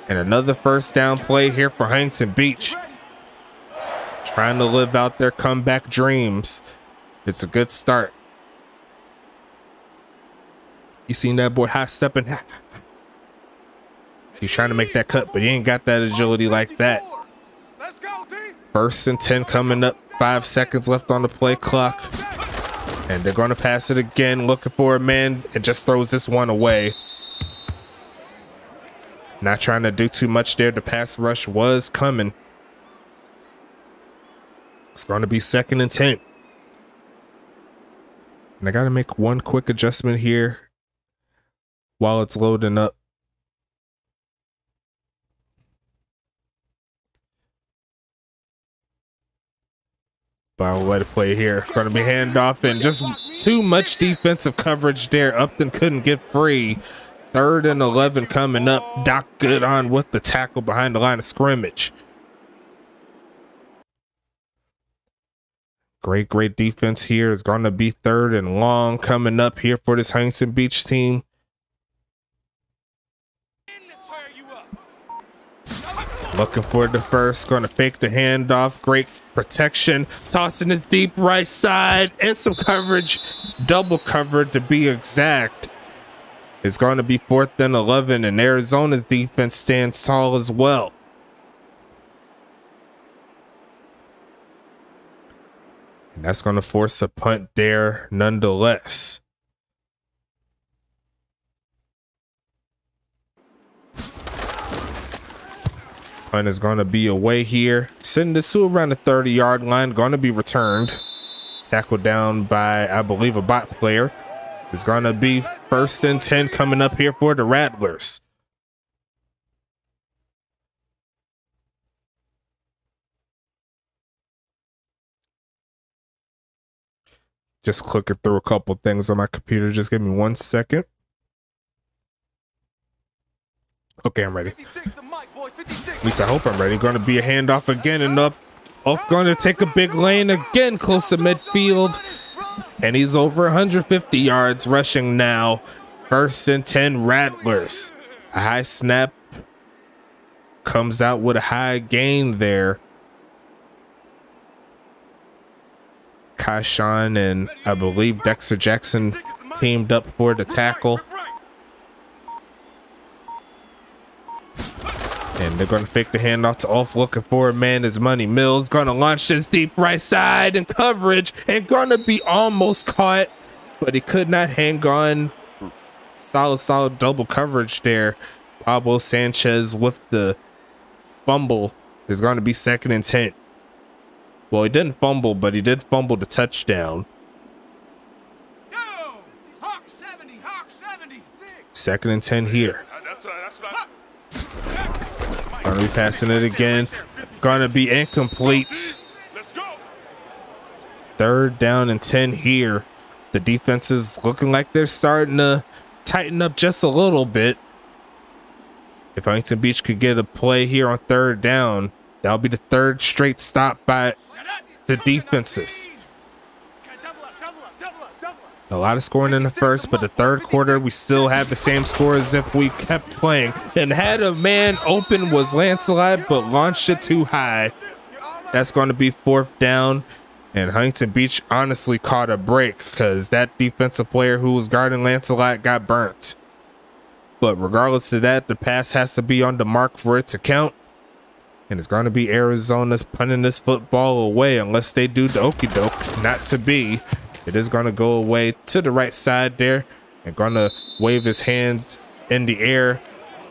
And another 1st down play here for Huntington Beach. Trying to live out their comeback dreams. It's a good start. You seen that boy high stepping? He's trying to make that cut, but he ain't got that agility like that. 1st and 10 coming up. 5 seconds left on the play clock. And they're going to pass it again, looking for a man. It just throws this one away. Not trying to do too much there. The pass rush was coming. It's going to be 2nd and 10. And I got to make one quick adjustment here while it's loading up. I'll let it play here. Going to be handoff and just too much defensive coverage there. Upton couldn't get free. 3rd and 11 coming up. Doc Good on with the tackle behind the line of scrimmage. Great defense here. It's going to be 3rd and long coming up here for this Huntington Beach team. Looking for the first. Going to fake the handoff. Great protection. Tossing it deep right side. And some coverage. Double covered to be exact. It's going to be 4th and 11. And Arizona's defense stands tall as well. And that's going to force a punt there nonetheless. Punt is going to be away here. Sending this to around the 30-yard line. Going to be returned. Tackled down by, I believe, a bot player. It's going to be 1st and 10 coming up here for the Rattlers. Just clicking through a couple things on my computer. Just give me 1 second. Okay, I'm ready. At least I hope I'm ready. Going to be a handoff again and up. Going to take a big lane again close to midfield. And he's over 150 yards rushing now. 1st and 10 Rattlers. A high snap. Comes out with a high gain there. Kaishan and I believe Dexter Jackson teamed up for the tackle. And they're going to fake the handoff to off, looking for a man is Money Mills. Going to launch this deep right side and coverage and going to be almost caught, but he could not hang on. Solid double coverage there. Pablo Sanchez with the fumble is going to be 2nd and 10. Well, he didn't fumble, but he did fumble the touchdown. 2nd and 10 here. Going to be passing it again. Gonna be incomplete. Let's go. 3rd down and 10 here. The defense is looking like they're starting to tighten up just a little bit. If Huntington Beach could get a play here on 3rd down, that'll be the 3rd straight stop by the defenses. A lot of scoring in the first, but the 3rd quarter, we still have the same score as if we kept playing. And had a man open was Lancelot, but launched it too high. That's going to be 4th down. And Huntington Beach honestly caught a break because that defensive player who was guarding Lancelot got burnt. But regardless of that, the pass has to be on the mark for it to count. And it's going to be Arizona's punting this football away unless they do the okie doke. Not to be. It is going to go away to the right side there. And going to wave his hands in the air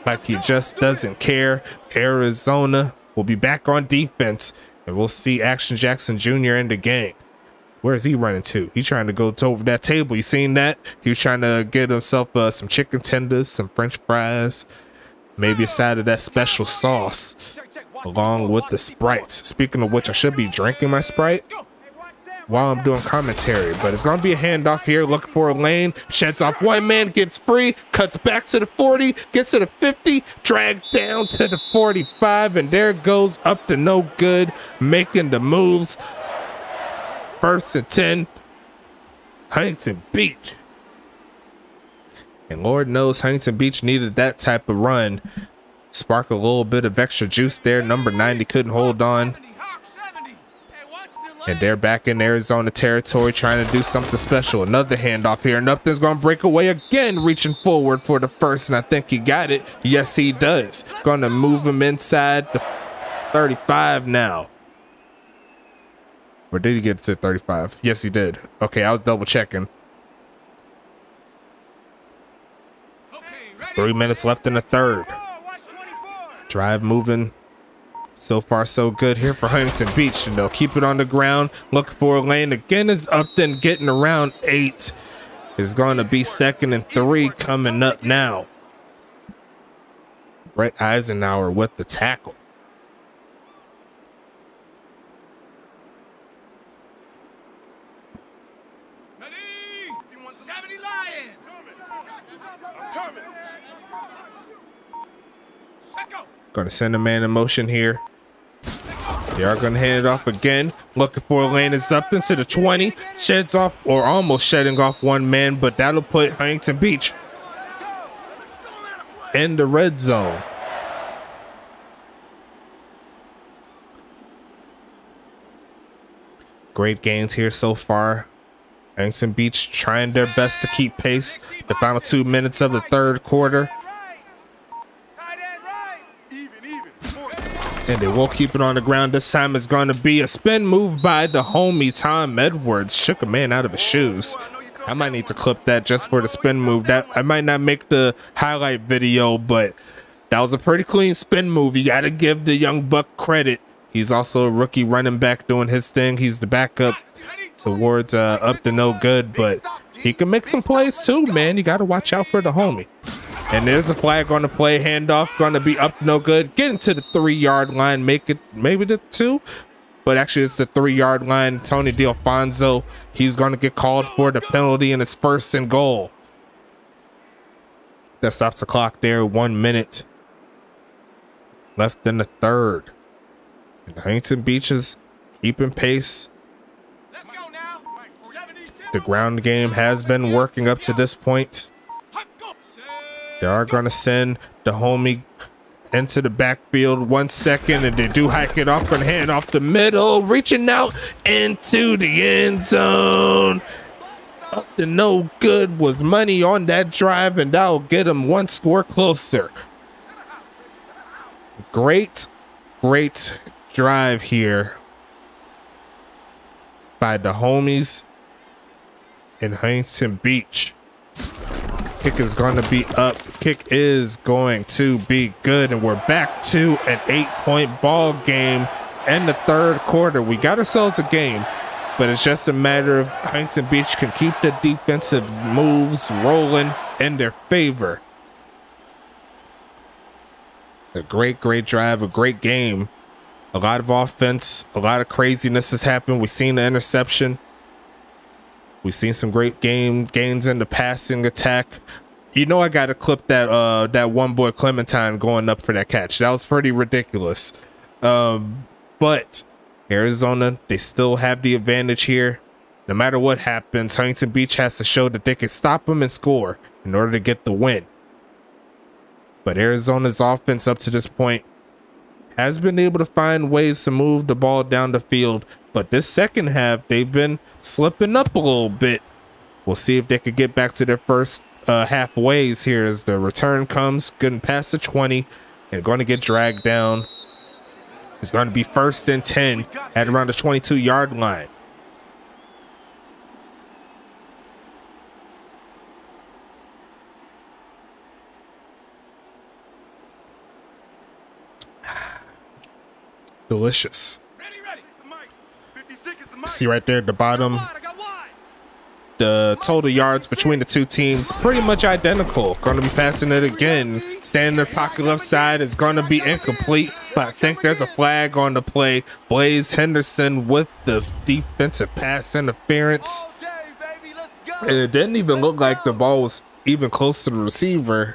like he just doesn't care. Arizona will be back on defense. And we'll see Action Jackson Jr. in the game. Where is he running to? He's trying to go to over that table. You seen that? He was trying to get himself some chicken tenders, some French fries, maybe a side of that special sauce, along with the Sprite. Speaking of which, I should be drinking my Sprite while I'm doing commentary. But it's going to be a handoff here. Looking for a lane. Sheds off one man, gets free, cuts back to the 40, gets to the 50, dragged down to the 45, and there goes up to no good, making the moves. 1st and 10, Huntington Beach. And Lord knows Huntington Beach needed that type of run. Spark a little bit of extra juice there. Number 90 couldn't hold on. And they're back in Arizona territory trying to do something special. Another handoff here. Nothing's going to break away again, reaching forward for the 1st. And I think he got it. Yes, he does. Going to move him inside the 35 now. Or did he get to 35? Yes, he did. Okay, I was double checking. 3 minutes left in the 3rd. Drive moving. So far, so good here for Huntington Beach. And they'll keep it on the ground. Look for a lane. Again is Upton getting around 8. Is going to be 2nd and 3 coming up now. Brett Eisenhower with the tackle. Going to send a man in motion here. They are going to hand it off again. Looking for a lane. Is up into the 20. Sheds off, or almost shedding off one man, but that'll put Huntington Beach in the red zone. Great gains here so far. Huntington Beach trying their best to keep pace. The final 2 minutes of the 3rd quarter. And they will keep it on the ground. This time it's going to be a spin move by the homie Tom Edwards. Shook a man out of his shoes. I might need to clip that just for the spin move. That I might not make the highlight video, but that was a pretty clean spin move. You got to give the young buck credit. He's also a rookie running back doing his thing. He's the backup towards up to no good, but he can make some plays too, man. You got to watch out for the homie. And there's a flag on the play. Handoff going to be up no good. Getting to the 3-yard line. Make it maybe the 2. But actually it's the 3-yard line. Tony D'Alfonso, he's going to get called for the penalty, and it's 1st and goal. That stops the clock there. 1 minute left in the 3rd. And Huntington Beach is keeping pace. Let's go now. 72. The ground game has been working up to this point. They are going to send the homie into the backfield 1 second, and they do hike it off and hand off the middle, reaching out into the end zone. Up to no good was money on that drive, and that'll get him 1 score closer. Great drive here by the homies in Huntington Beach. Kick is going to be up. Kick is going to be good, and we're back to an 8-point ball game in the 3rd quarter. We got ourselves a game, but it's just a matter of Huntington Beach can keep the defensive moves rolling in their favor. A great drive, a great game A lot of offense, a lot of craziness has happened. We've seen the interception. We've seen some great gains in the passing attack. You know, I got to clip that that one boy Clementine going up for that catch. That was pretty ridiculous. But Arizona, they still have the advantage here. No matter what happens, Huntington Beach has to show that they can stop them and score in order to get the win. But Arizona's offense up to this point has been able to find ways to move the ball down the field. But this second half, they've been slipping up a little bit. We'll see if they could get back to their first halfways here as the return comes, getting past the 20 and going to get dragged down. It's going to be 1st and 10 at around the 22-yard line. Delicious. See right there at the bottom, the total yards between the two teams pretty much identical. Going to be passing it again. Staying in the pocket left side is going to be incomplete, but I think there's a flag on the play. Blaze Henderson with the defensive pass interference. And it didn't even look like the ball was even close to the receiver.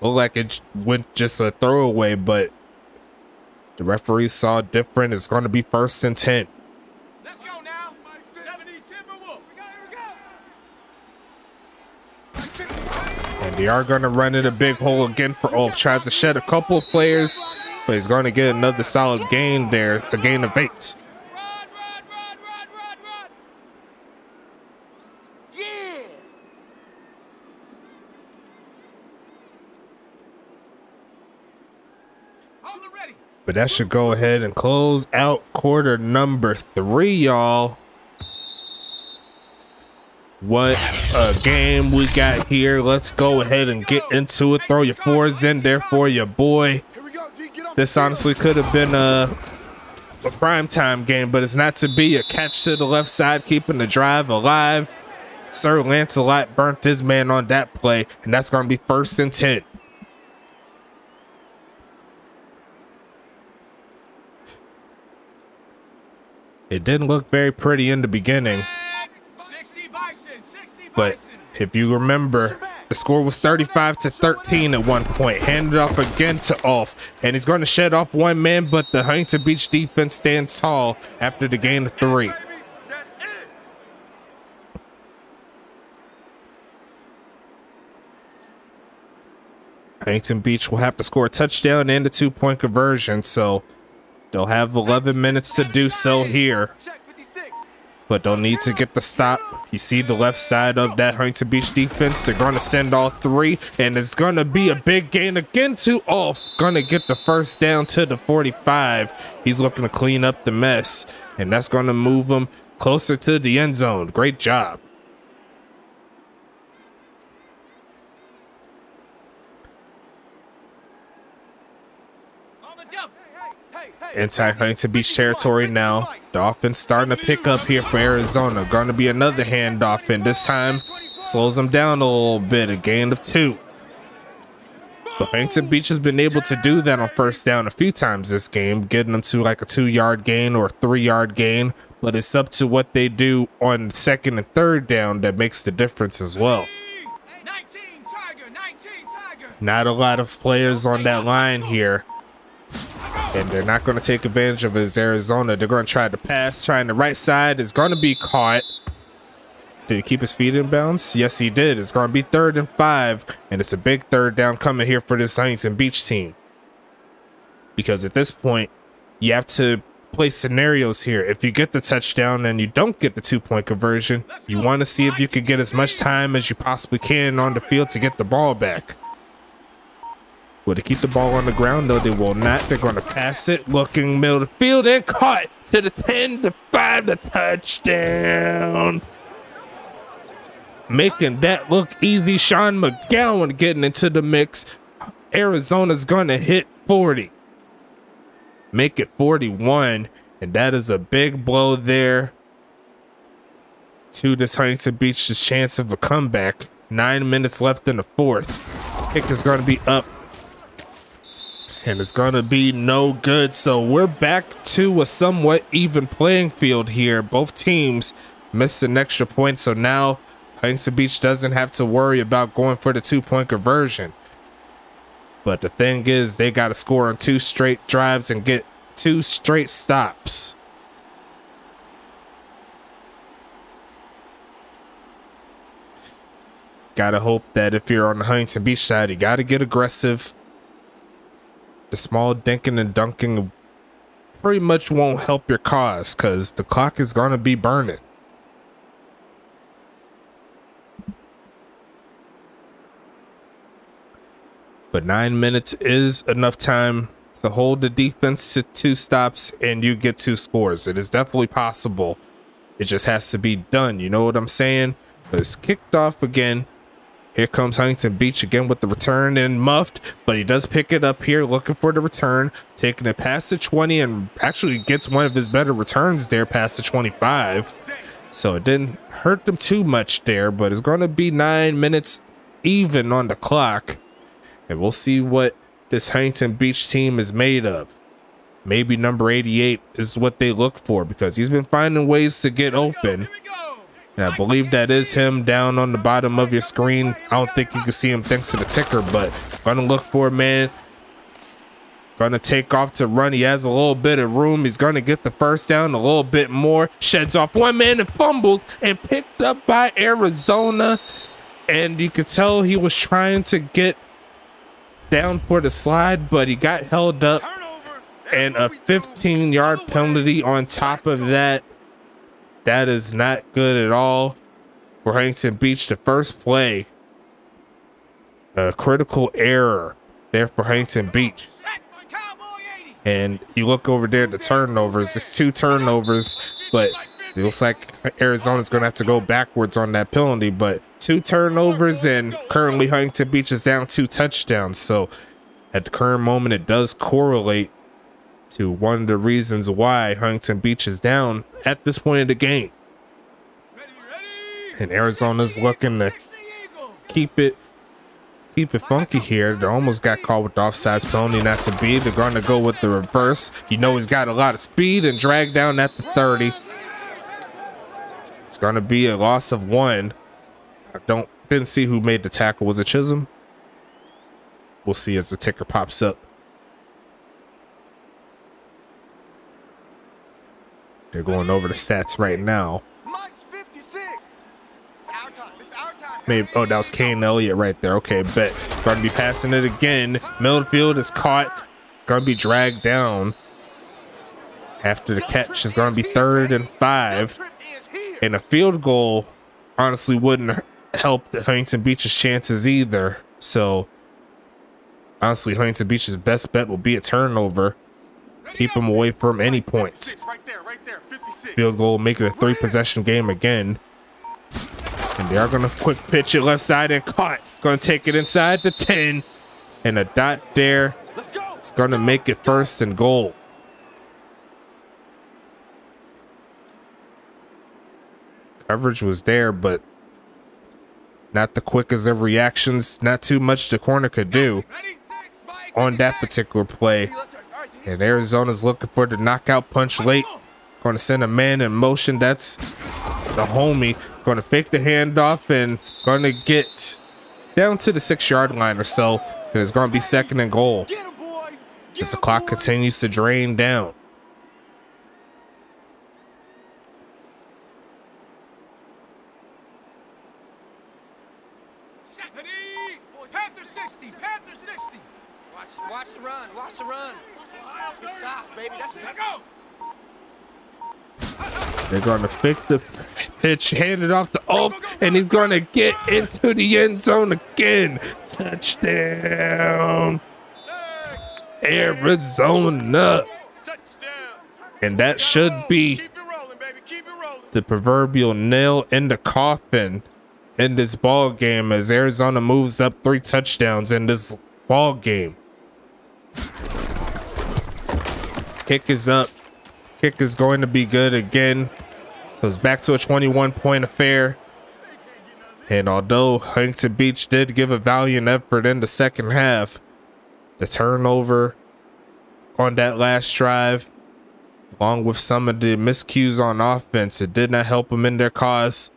Looked like it went just a throwaway, but the referee saw different. It's going to be 1st and 10. Let's go now. 70 Timberwolf. And they are going to run in a big hole again for Ulf. Tries to shed a couple of players, but he's going to get another solid gain there. A gain of 8. Run. Yeah. Hold it ready. But that should go ahead and close out quarter number 3, y'all. What a game we got here. Let's go ahead and get into it. Throw your 4s in there for your boy. This honestly could have been a primetime game, but it's not to be. A catch to the left side, keeping the drive alive. Sir Lancelot burnt his man on that play, and that's going to be 1st and 10. It didn't look very pretty in the beginning, but if you remember, the score was 35-13 at one point. Handed off again to Ulf, and he's going to shed off one man, but the Huntington Beach defense stands tall after the gain of 3. Huntington Beach will have to score a touchdown and a 2-point conversion, so they'll have 11 minutes to do so here, but they'll need to get the stop. You see the left side of that Huntington Beach defense. They're going to send all 3, and it's going to be a big gain again to Ulf. Going to get the first down to the 45. He's looking to clean up the mess, and that's going to move him closer to the end zone. Great job. Anti-Huntington Beach territory now. The offense starting to pick up here for Arizona. Going to be another handoff, and this time slows them down a little bit. A gain of 2. But Huntington Beach has been able to do that on first down a few times this game, getting them to like a 2-yard gain or a 3-yard gain. But it's up to what they do on 2nd and 3rd down that makes the difference as well. 19 Tiger. Not a lot of players on that line here, and they're not going to take advantage of it as Arizona. They're going to try to pass. Trying the right side is going to be caught. Did he keep his feet in bounds? Yes, he did. It's going to be 3rd and 5, and it's a big 3rd down coming here for this Huntington Beach team. Because at this point, you have to play scenarios here. If you get the touchdown and you don't get the 2-point conversion, you want to see if you can get as much time as you possibly can on the field to get the ball back. Will they keep the ball on the ground? No, they will not. They're going to pass it, looking middle of the field, and caught to the 10-5, the touchdown. Making that look easy. Sean McGowan getting into the mix. Arizona's going to hit 40. Make it 41, and that is a big blow there to this Huntington Beach's chance of a comeback. 9 minutes left in the 4th. Kick is going to be up. and it's gonna be no good. So we're back to a somewhat even playing field here. Both teams missed an extra point, so now Huntington Beach doesn't have to worry about going for the 2-point conversion. But the thing is, they got to score on 2 straight drives and get 2 straight stops. Gotta hope that if you're on the Huntington Beach side, you gotta get aggressive. The small dinking and dunking pretty much won't help your cause because the clock is gonna be burning. But 9 minutes is enough time to hold the defense to 2 stops and you get 2 scores. It is definitely possible. It just has to be done. You know what I'm saying? It's kicked off again. Here comes Huntington Beach again with the return and muffed, but he does pick it up here, looking for the return, taking it past the 20 and actually gets one of his better returns there past the 25. So it didn't hurt them too much there, but it's going to be 9 minutes even on the clock. And we'll see what this Huntington Beach team is made of. Maybe number 88 is what they look for because he's been finding ways to get open. And I believe that is him down on the bottom of your screen. I don't think you can see him thanks to the ticker, but gonna look for a man. Gonna take off to run. He has a little bit of room. He's gonna get the first down a little bit more. Sheds off one man and fumbles and picked up by Arizona. And you could tell he was trying to get down for the slide, but he got held up. And a 15-yard penalty on top of that. That is not good at all for Huntington Beach. The first play, a critical error there for Huntington Beach. And you look over there at the turnovers. It's 2 turnovers, but it looks like Arizona's going to have to go backwards on that penalty. But 2 turnovers, and currently Huntington Beach is down 2 touchdowns. So at the current moment, it does correlate to one of the reasons why Huntington Beach is down at this point of the game. And Arizona's looking to keep it funky here. They almost got caught with the offsides penalty, not to be. They're going to go with the reverse. You know he's got a lot of speed and drag down at the 30. It's going to be a loss of 1. I didn't see who made the tackle. Was it Chisholm? We'll see as the ticker pops up. They're going over the stats right now. Maybe, oh, that was Kane Elliott right there. Okay, bet. Going to be passing it again. Middlefield is caught. Going to be dragged down. After the catch, is going to be 3rd and 5. And a field goal honestly wouldn't help the Huntington Beach's chances either. So, honestly, Huntington Beach's best bet will be a turnover. Keep them away from any points. Field goal, make it a 3-possession game again. And they are going to quick pitch it left side and caught. Going to take it inside the 10. And a dot there. It's going to make it 1st and goal. Coverage was there, but not the quickest of reactions. Not too much the corner could do on that particular play. And Arizona's looking for the knockout punch late. Going to send a man in motion. That's the homie. Going to fake the handoff and going to get down to the 6-yard line or so. And it's going to be 2nd and goal as the clock continues to drain down. Panther 60, Panther 60. Watch the run, watch the run. Good south, baby. That's go. They're going to fix the pitch, hand it off to Oak, and he's going to get into the end zone again. Touchdown, Arizona. And that should be the proverbial nail in the coffin in this ball game as Arizona moves up 3 touchdowns in this ball game. Kick is up. Kick is going to be good again. So it's back to a 21-point affair. And although Huntington Beach did give a valiant effort in the second half, the turnover on that last drive, along with some of the miscues on offense. It did not help them in their cause.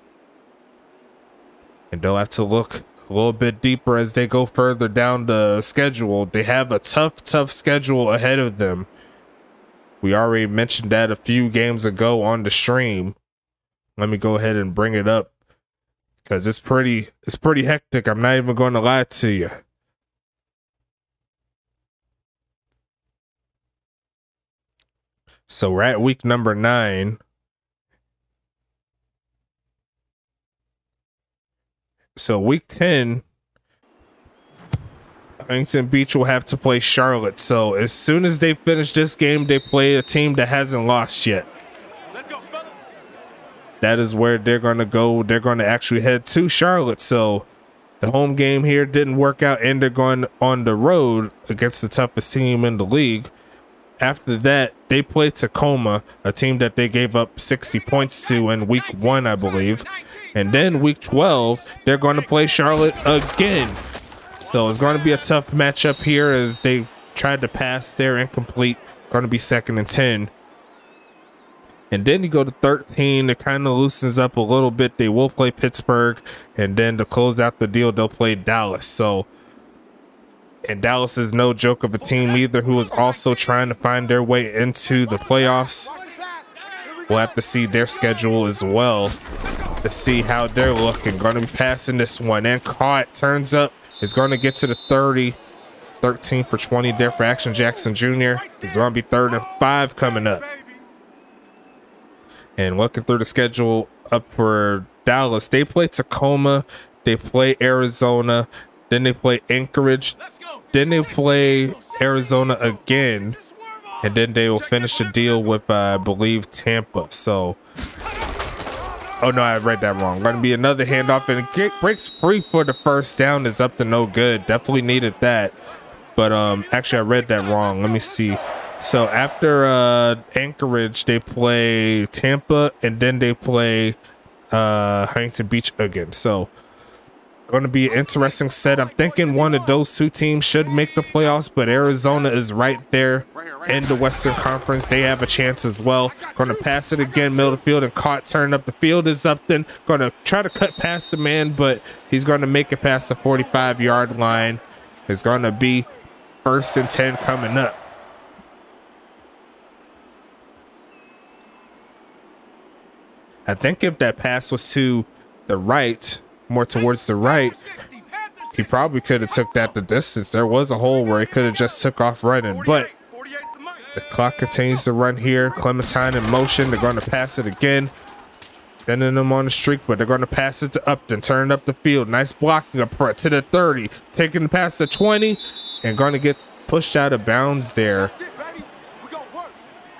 And they'll have to look a little bit deeper as they go further down the schedule. They have a tough schedule ahead of them. We already mentioned that a few games ago on the stream. Let me go ahead and bring it up because it's pretty hectic. I'm not even going to lie to you. So we're at week number 9. So week 10, Huntington Beach will have to play Charlotte. So as soon as they finish this game, they play a team that hasn't lost yet. That is where they're going to go. They're going to actually head to Charlotte. So the home game here didn't work out, and they're going on the road against the toughest team in the league. After that, they play Tacoma, a team that they gave up 60 points to in week 1, I believe. And then week 12, they're going to play Charlotte again. So it's going to be a tough matchup here as they tried to pass. They're incomplete. Going to be 2nd and 10. And then you go to 13. It kind of loosens up a little bit. They will play Pittsburgh. And then to close out the deal, they'll play Dallas. So, and Dallas is no joke of a team either, who is also trying to find their way into the playoffs. We'll have to see their schedule as well to see how they're looking. Going to be passing this one. And caught. Turns up. Is going to get to the 30. 13 for 20 there for Action Jackson Jr. It's going to be 3rd and 5 coming up. And looking through the schedule up for Dallas, they play Tacoma, they play Arizona, then they play Anchorage, then they play Arizona again, and then they will finish the deal with, I believe, Tampa. So, oh no, I read that wrong. Going to be another handoff, and it breaks free for the first down. Is up to no good. Definitely needed that. But actually, I read that wrong. Let me see. So after Anchorage, they play Tampa, and then they play Huntington Beach again. So going to be an interesting set. I'm thinking one of those two teams should make the playoffs, but Arizona is right there in the Western Conference. They have a chance as well. Going to pass it again, middle of the field, and caught. Turn up the field is up. Then going to try to cut past the man, but he's going to make it past the 45-yard line. It's going to be 1st and 10 coming up. I think if that pass was to the right, more towards the right, he probably could have took that the distance. There was a hole where he could have just took off running, but the clock continues to run here. Clementine in motion. They're going to pass it again, sending them on the streak, but they're going to pass it to Upton, turn up the field. Nice blocking up front to the 30, taking the pass to 20, and going to get pushed out of bounds there.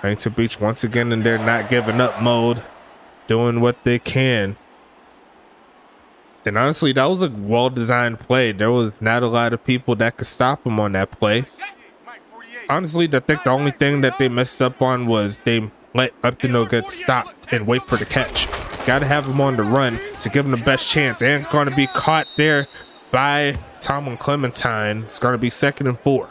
Huntington Beach once again in their not giving up mode, doing what they can. And honestly, that was a well-designed play. There was not a lot of people that could stop him on that play. Honestly, I think the only thing that they messed up on was they let Upton get stopped and wait for the catch. Got to have him on the run to give him the best chance. And going to be caught there by Tomlin Clementine. It's going to be 2nd and 4.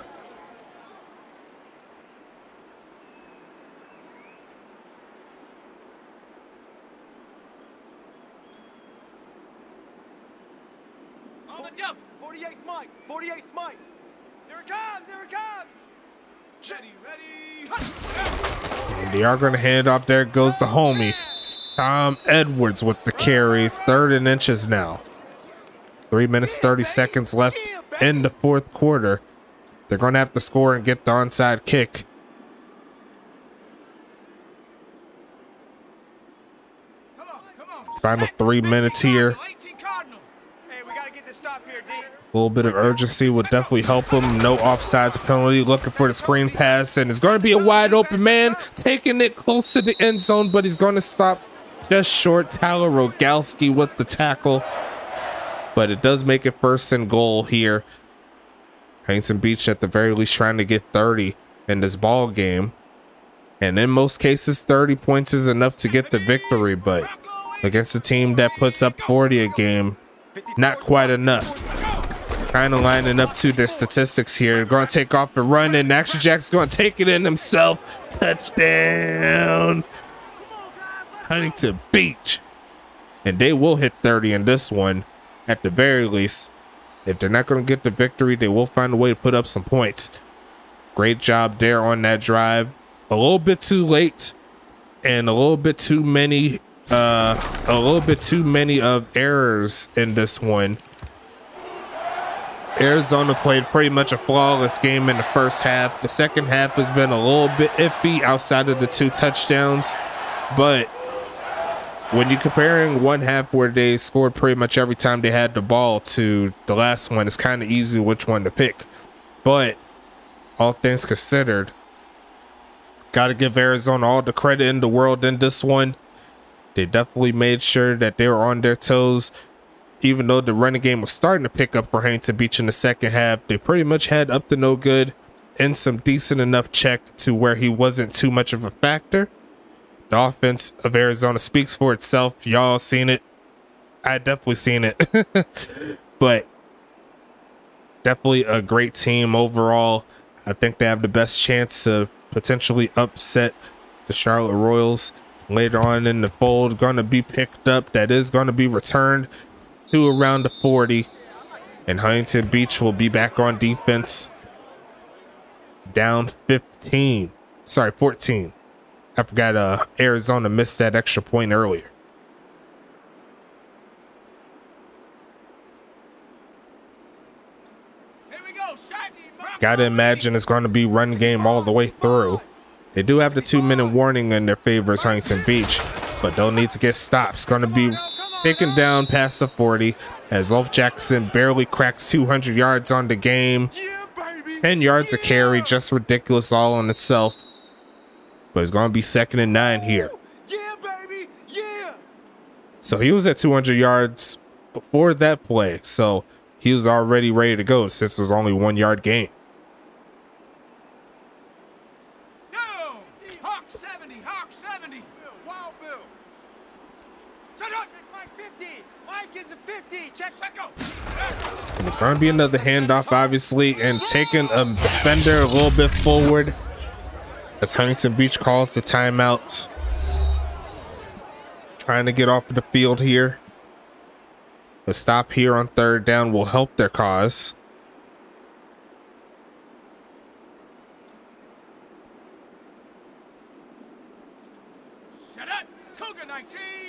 They are going to hand off. There goes the homie Tom Edwards with the carry. 3rd and inches now. 3 minutes 30 seconds left in the 4th quarter. They're going to have to score and get the onside kick. Final 3 minutes here. A little bit of urgency would definitely help him. No offsides penalty. Looking for the screen pass, and it's going to be a wide open man taking it close to the end zone, but he's going to stop just short. Tyler Rogalski with the tackle, but it does make it 1st and goal here. Huntington Beach at the very least trying to get 30 in this ball game, and in most cases 30 points is enough to get the victory, but against a team that puts up 40 a game, not quite enough. kind of lining up to their statistics here. Going to take off the run, and Action Jack's going to take it in himself. Touchdown, Huntington Beach. And they will hit 30 in this one at the very least. If they're not going to get the victory, they will find a way to put up some points. Great job there on that drive. A little bit too late and a little bit too many of errors in this one. Arizona played pretty much a flawless game in the first half. The second half has been a little bit iffy outside of the 2 touchdowns, but when you're comparing one half where they scored pretty much every time they had the ball to the last one, it's kind of easy which one to pick. But all things considered, got to give Arizona all the credit in the world in this one. They definitely made sure that they were on their toes. Even though the running game was starting to pick up for Huntington Beach in the second half, they pretty much had up to no good and some decent enough check to where he wasn't too much of a factor. The offense of Arizona speaks for itself. Y'all seen it. I definitely seen it. But definitely a great team overall. I think they have the best chance to potentially upset the Charlotte Royals later on in the fold. Going to be picked up. That is going to be returned to around the 40. And Huntington Beach will be back on defense. Down 14. I forgot Arizona missed that extra point earlier. Gotta imagine it's going to be run game all the way through. They do have the 2-minute warning in their favor as Huntington Beach, but they'll need to get stops. Going to be taken down past the 40 as Ulf Jackson barely cracks 200 yards on the game. 10 yards a carry, just ridiculous all in itself. But it's going to be 2nd and 9 here. So he was at 200 yards before that play, so he was already ready to go since it was only 1 yard gain. Hawk 70, Hawk 70. Wild Bill. Mike 50. Mike is a 50. Check. And it's going to be another handoff, obviously, and taking a defender a little bit forward as Huntington Beach calls the timeout. Trying to get off of the field here. The stop here on 3rd down will help their cause.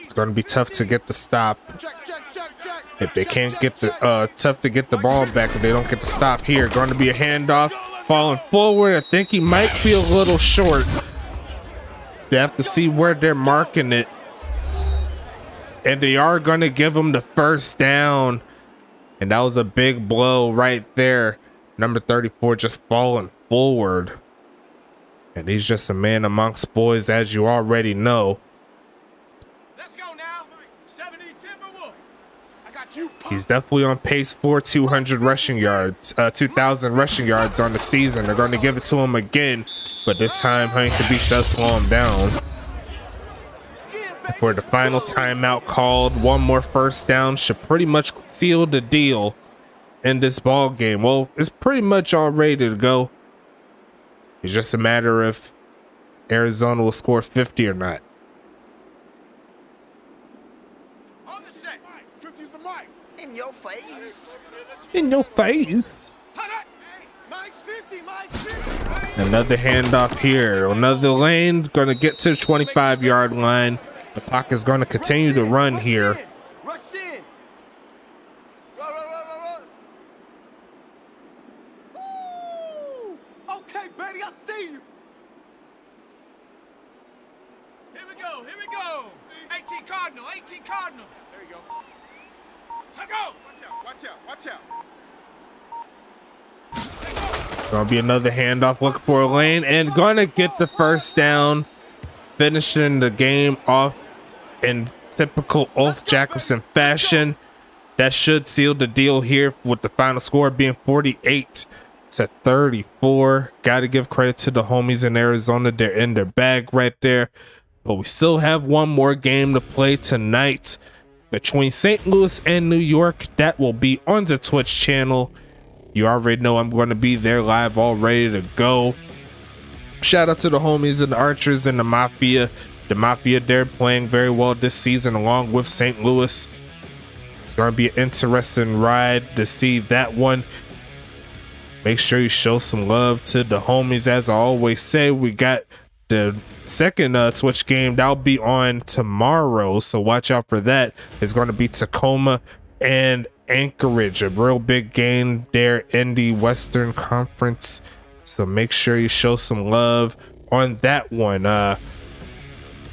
It's going to be tough to get the stop. If they can't get the tough to get the ball back if they don't get the stop here. Going to be a handoff, falling forward. I think he might be a little short. They have to see where they're marking it, and they are going to give him the 1st down. And that was a big blow right there. Number 34 just falling forward, and he's just a man amongst boys, as you already know. He's definitely on pace for 200 rushing yards, 2,000 rushing yards on the season. They're going to give it to him again, but this time Huntington Beach does slow him down. For the final timeout called, one more 1st down should pretty much seal the deal in this ball game. Well, it's pretty much all ready to go. It's just a matter if Arizona will score 50 or not. In your face. Another handoff here. Another lane. Going to get to the 25-yard line. The clock is going to continue to run here. Rush in. Run. Okay, baby, I see you. Here we go. 18 Cardinal. There you go. Go. Watch out. Gonna be another handoff, looking for a lane, and gonna get the 1st down, finishing the game off in typical Ulf Jackson fashion. That should seal the deal here, with the final score being 48-34. Gotta give credit to the homies in Arizona. They're in their bag right there. But we still have one more game to play tonight between St. Louis and New York. That will be on the Twitch channel. You already know I'm going to be there live, all ready to go. Shout out to the homies and the Archers and the Mafia. The Mafia, they're playing very well this season along with St. Louis. It's going to be an interesting ride to see that one. Make sure you show some love to the homies. As I always say, we got the second Twitch game that'll be on tomorrow, so watch out for that. It's going to be Tacoma and Anchorage, a real big game there in the Western Conference, so make sure you show some love on that one.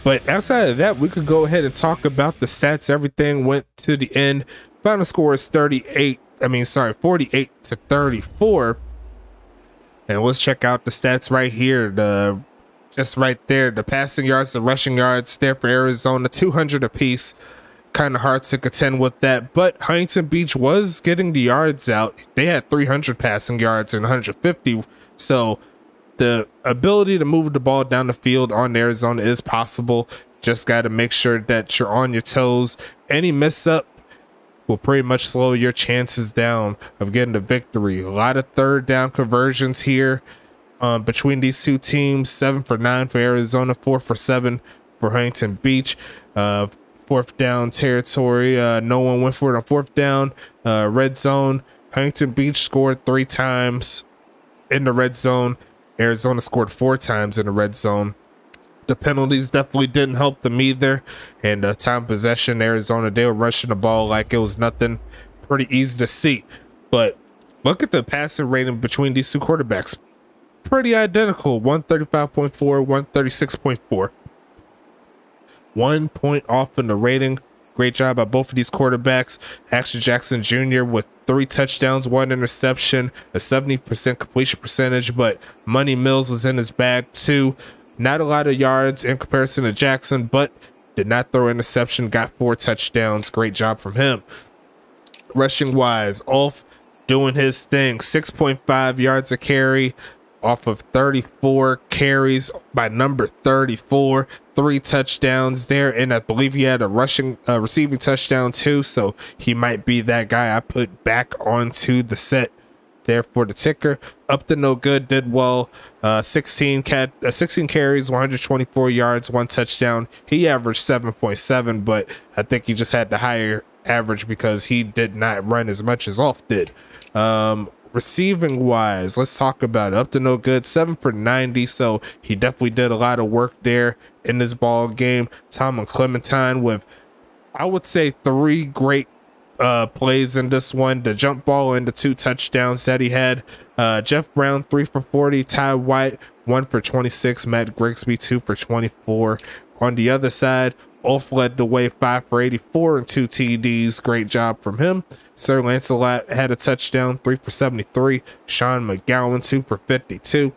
But outside of that, we could go ahead and talk about the stats. Everything went to the end. Final score is 48 to 34. And let's check out the stats right here. Just right there, the passing yards, the rushing yards there for Arizona, 200 apiece. Kind of hard to contend with that, but Huntington Beach was getting the yards out. They had 300 passing yards and 150. So the ability to move the ball down the field on Arizona is possible. Just got to make sure that you're on your toes. Any mess up will pretty much slow your chances down of getting the victory. A lot of third down conversions here between these two teams. 7 for 9 for Arizona, 4 for 7 for Huntington Beach. Fourth down territory, no one went for it on fourth down. Red zone, Huntington Beach scored 3 times in the red zone. Arizona scored 4 times in the red zone. The penalties definitely didn't help them either. And time possession, Arizona, they were rushing the ball like it was nothing. Pretty easy to see. But look at the passing rating between these two quarterbacks. Pretty identical, 135.4, 136.4. 1 point off in the rating. Great job by both of these quarterbacks. Action Jackson Jr. with 3 touchdowns, 1 interception, a 70% completion percentage, but Money Mills was in his bag too. Not a lot of yards in comparison to Jackson, but did not throw interception, got 4 touchdowns. Great job from him. Rushing wise, Ulf doing his thing, 6.5 yards a carry off of 34 carries by number 34. 3 touchdowns there, and I believe he had a receiving touchdown too, so he might be that guy I put back onto the set there for the ticker. Up to no good, did well. 16 carries, 124 yards, 1 touchdown. He averaged 7.7, but I think he just had the higher average because he did not run as much as Ulf did. Receiving wise, let's talk about it. Up to no good, 7 for 90, so he definitely did a lot of work there in this ball game. Tom and Clementine with, I would say, 3 great plays in this one. The jump ball and the 2 touchdowns that he had. Jeff Brown, 3 for 40. Ty White, 1 for 26. Matt Grigsby, 2 for 24. On the other side, Ulf led the way, 5 for 84 and 2 TDs. Great job from him. Sir Lancelot had a touchdown, 3 for 73. Sean McGowan, 2 for 52.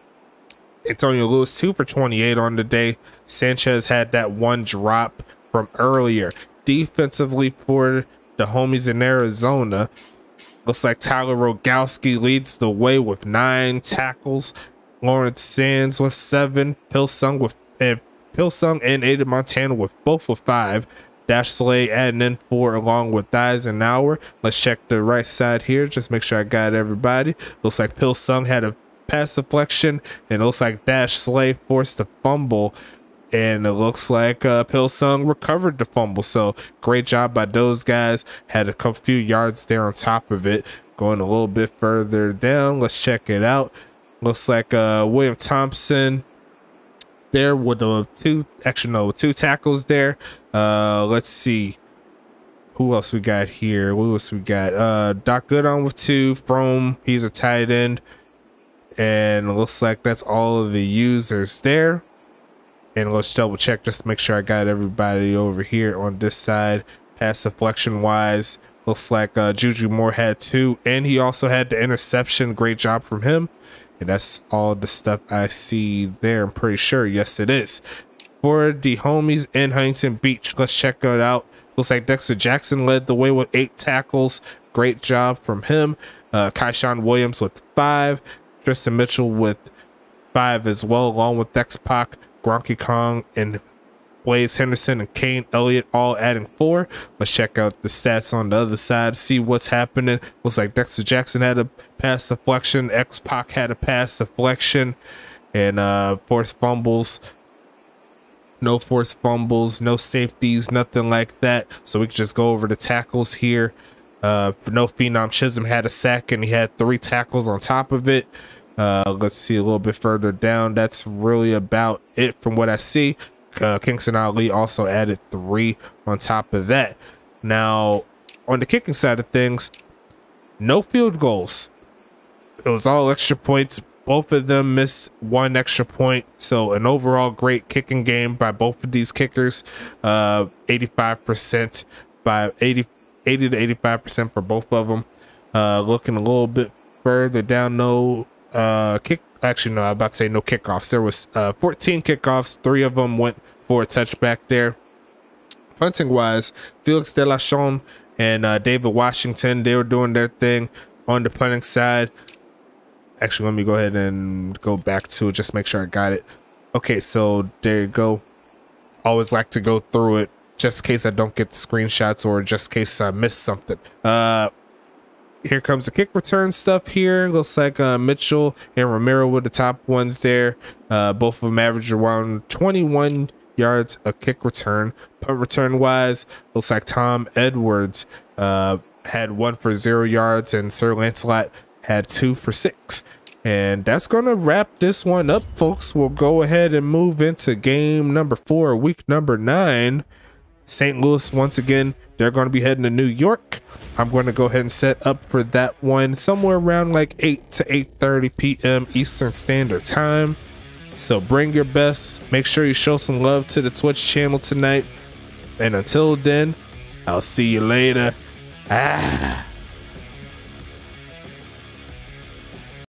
Antonio Lewis, 2 for 28 on the day. Sanchez had that 1 drop from earlier. Defensively for the homies in Arizona, looks like Tyler Rogowski leads the way with 9 tackles. Lawrence Sands with 7. Pilsung and Aiden Montana with both with 5. Dash Slay adding in 4 along with Eisenhower. Let's check the right side here. Just make sure I got everybody. Looks like Pilsung had a pass deflection, and it looks like Dash Slay forced a fumble, and it looks like Pilsung recovered the fumble. So great job by those guys. Had a few yards there on top of it. Going a little bit further down, let's check it out. Looks like William Thompson there with the 2 tackles there. Let's see who else we got here. Who else we got? Doc Goodon with 2. From he's a tight end, and it looks like that's all of the users there. And let's double check just to make sure I got everybody over here on this side. Pass deflection wise, looks like Juju Moore had 2, and he also had the interception. Great job from him. And that's all the stuff I see there. I'm pretty sure. Yes, it is. For the homies in Huntington Beach, let's check it out. Looks like Dexter Jackson led the way with 8 tackles. Great job from him. Kaishawn Williams with 5. Tristan Mitchell with 5 as well, along with Dex Pac, Gronky Kong, and Blaze Henderson and Kane Elliott all adding 4. Let's check out the stats on the other side, see what's happening. Looks like Dexter Jackson had a pass deflection, X-Pac had a pass deflection, and forced fumbles. No forced fumbles, no safeties, nothing like that. So we can just go over the tackles here. No Phenom Chisholm had a sack and he had 3 tackles on top of it. Let's see a little bit further down. That's really about it from what I see. Kingston Ali also added 3 on top of that. Now, on the kicking side of things, no field goals. It was all extra points. Both of them missed 1 extra point. So an overall great kicking game by both of these kickers. 85% by 80 to 85% for both of them. Looking a little bit further down, no actually no, I'm about to say no kickoffs. There was 14 kickoffs, 3 of them went for a touchback there. Punting wise, Felix Delachon and David Washington, they were doing their thing on the punting side. Actually, let me go ahead and go back to it, just make sure I got it. Okay, so there you go. Always like to go through it just in case I don't get the screenshots or just in case I miss something. Here comes the kick return stuff here. Looks like Mitchell and Romero were the top ones there. Both of them averaged around 21 yards a kick return. Punt return wise, looks like Tom Edwards had 1 for 0 yards and Sir Lancelot had 2 for 6. And that's gonna wrap this one up, folks. We'll go ahead and move into game number 4, week number 9. St. Louis, once again, they're going to be heading to New York. I'm going to go ahead and set up for that one somewhere around like 8 to 8:30 p.m. Eastern Standard Time. So bring your best. Make sure you show some love to the Twitch channel tonight. And until then, I'll see you later.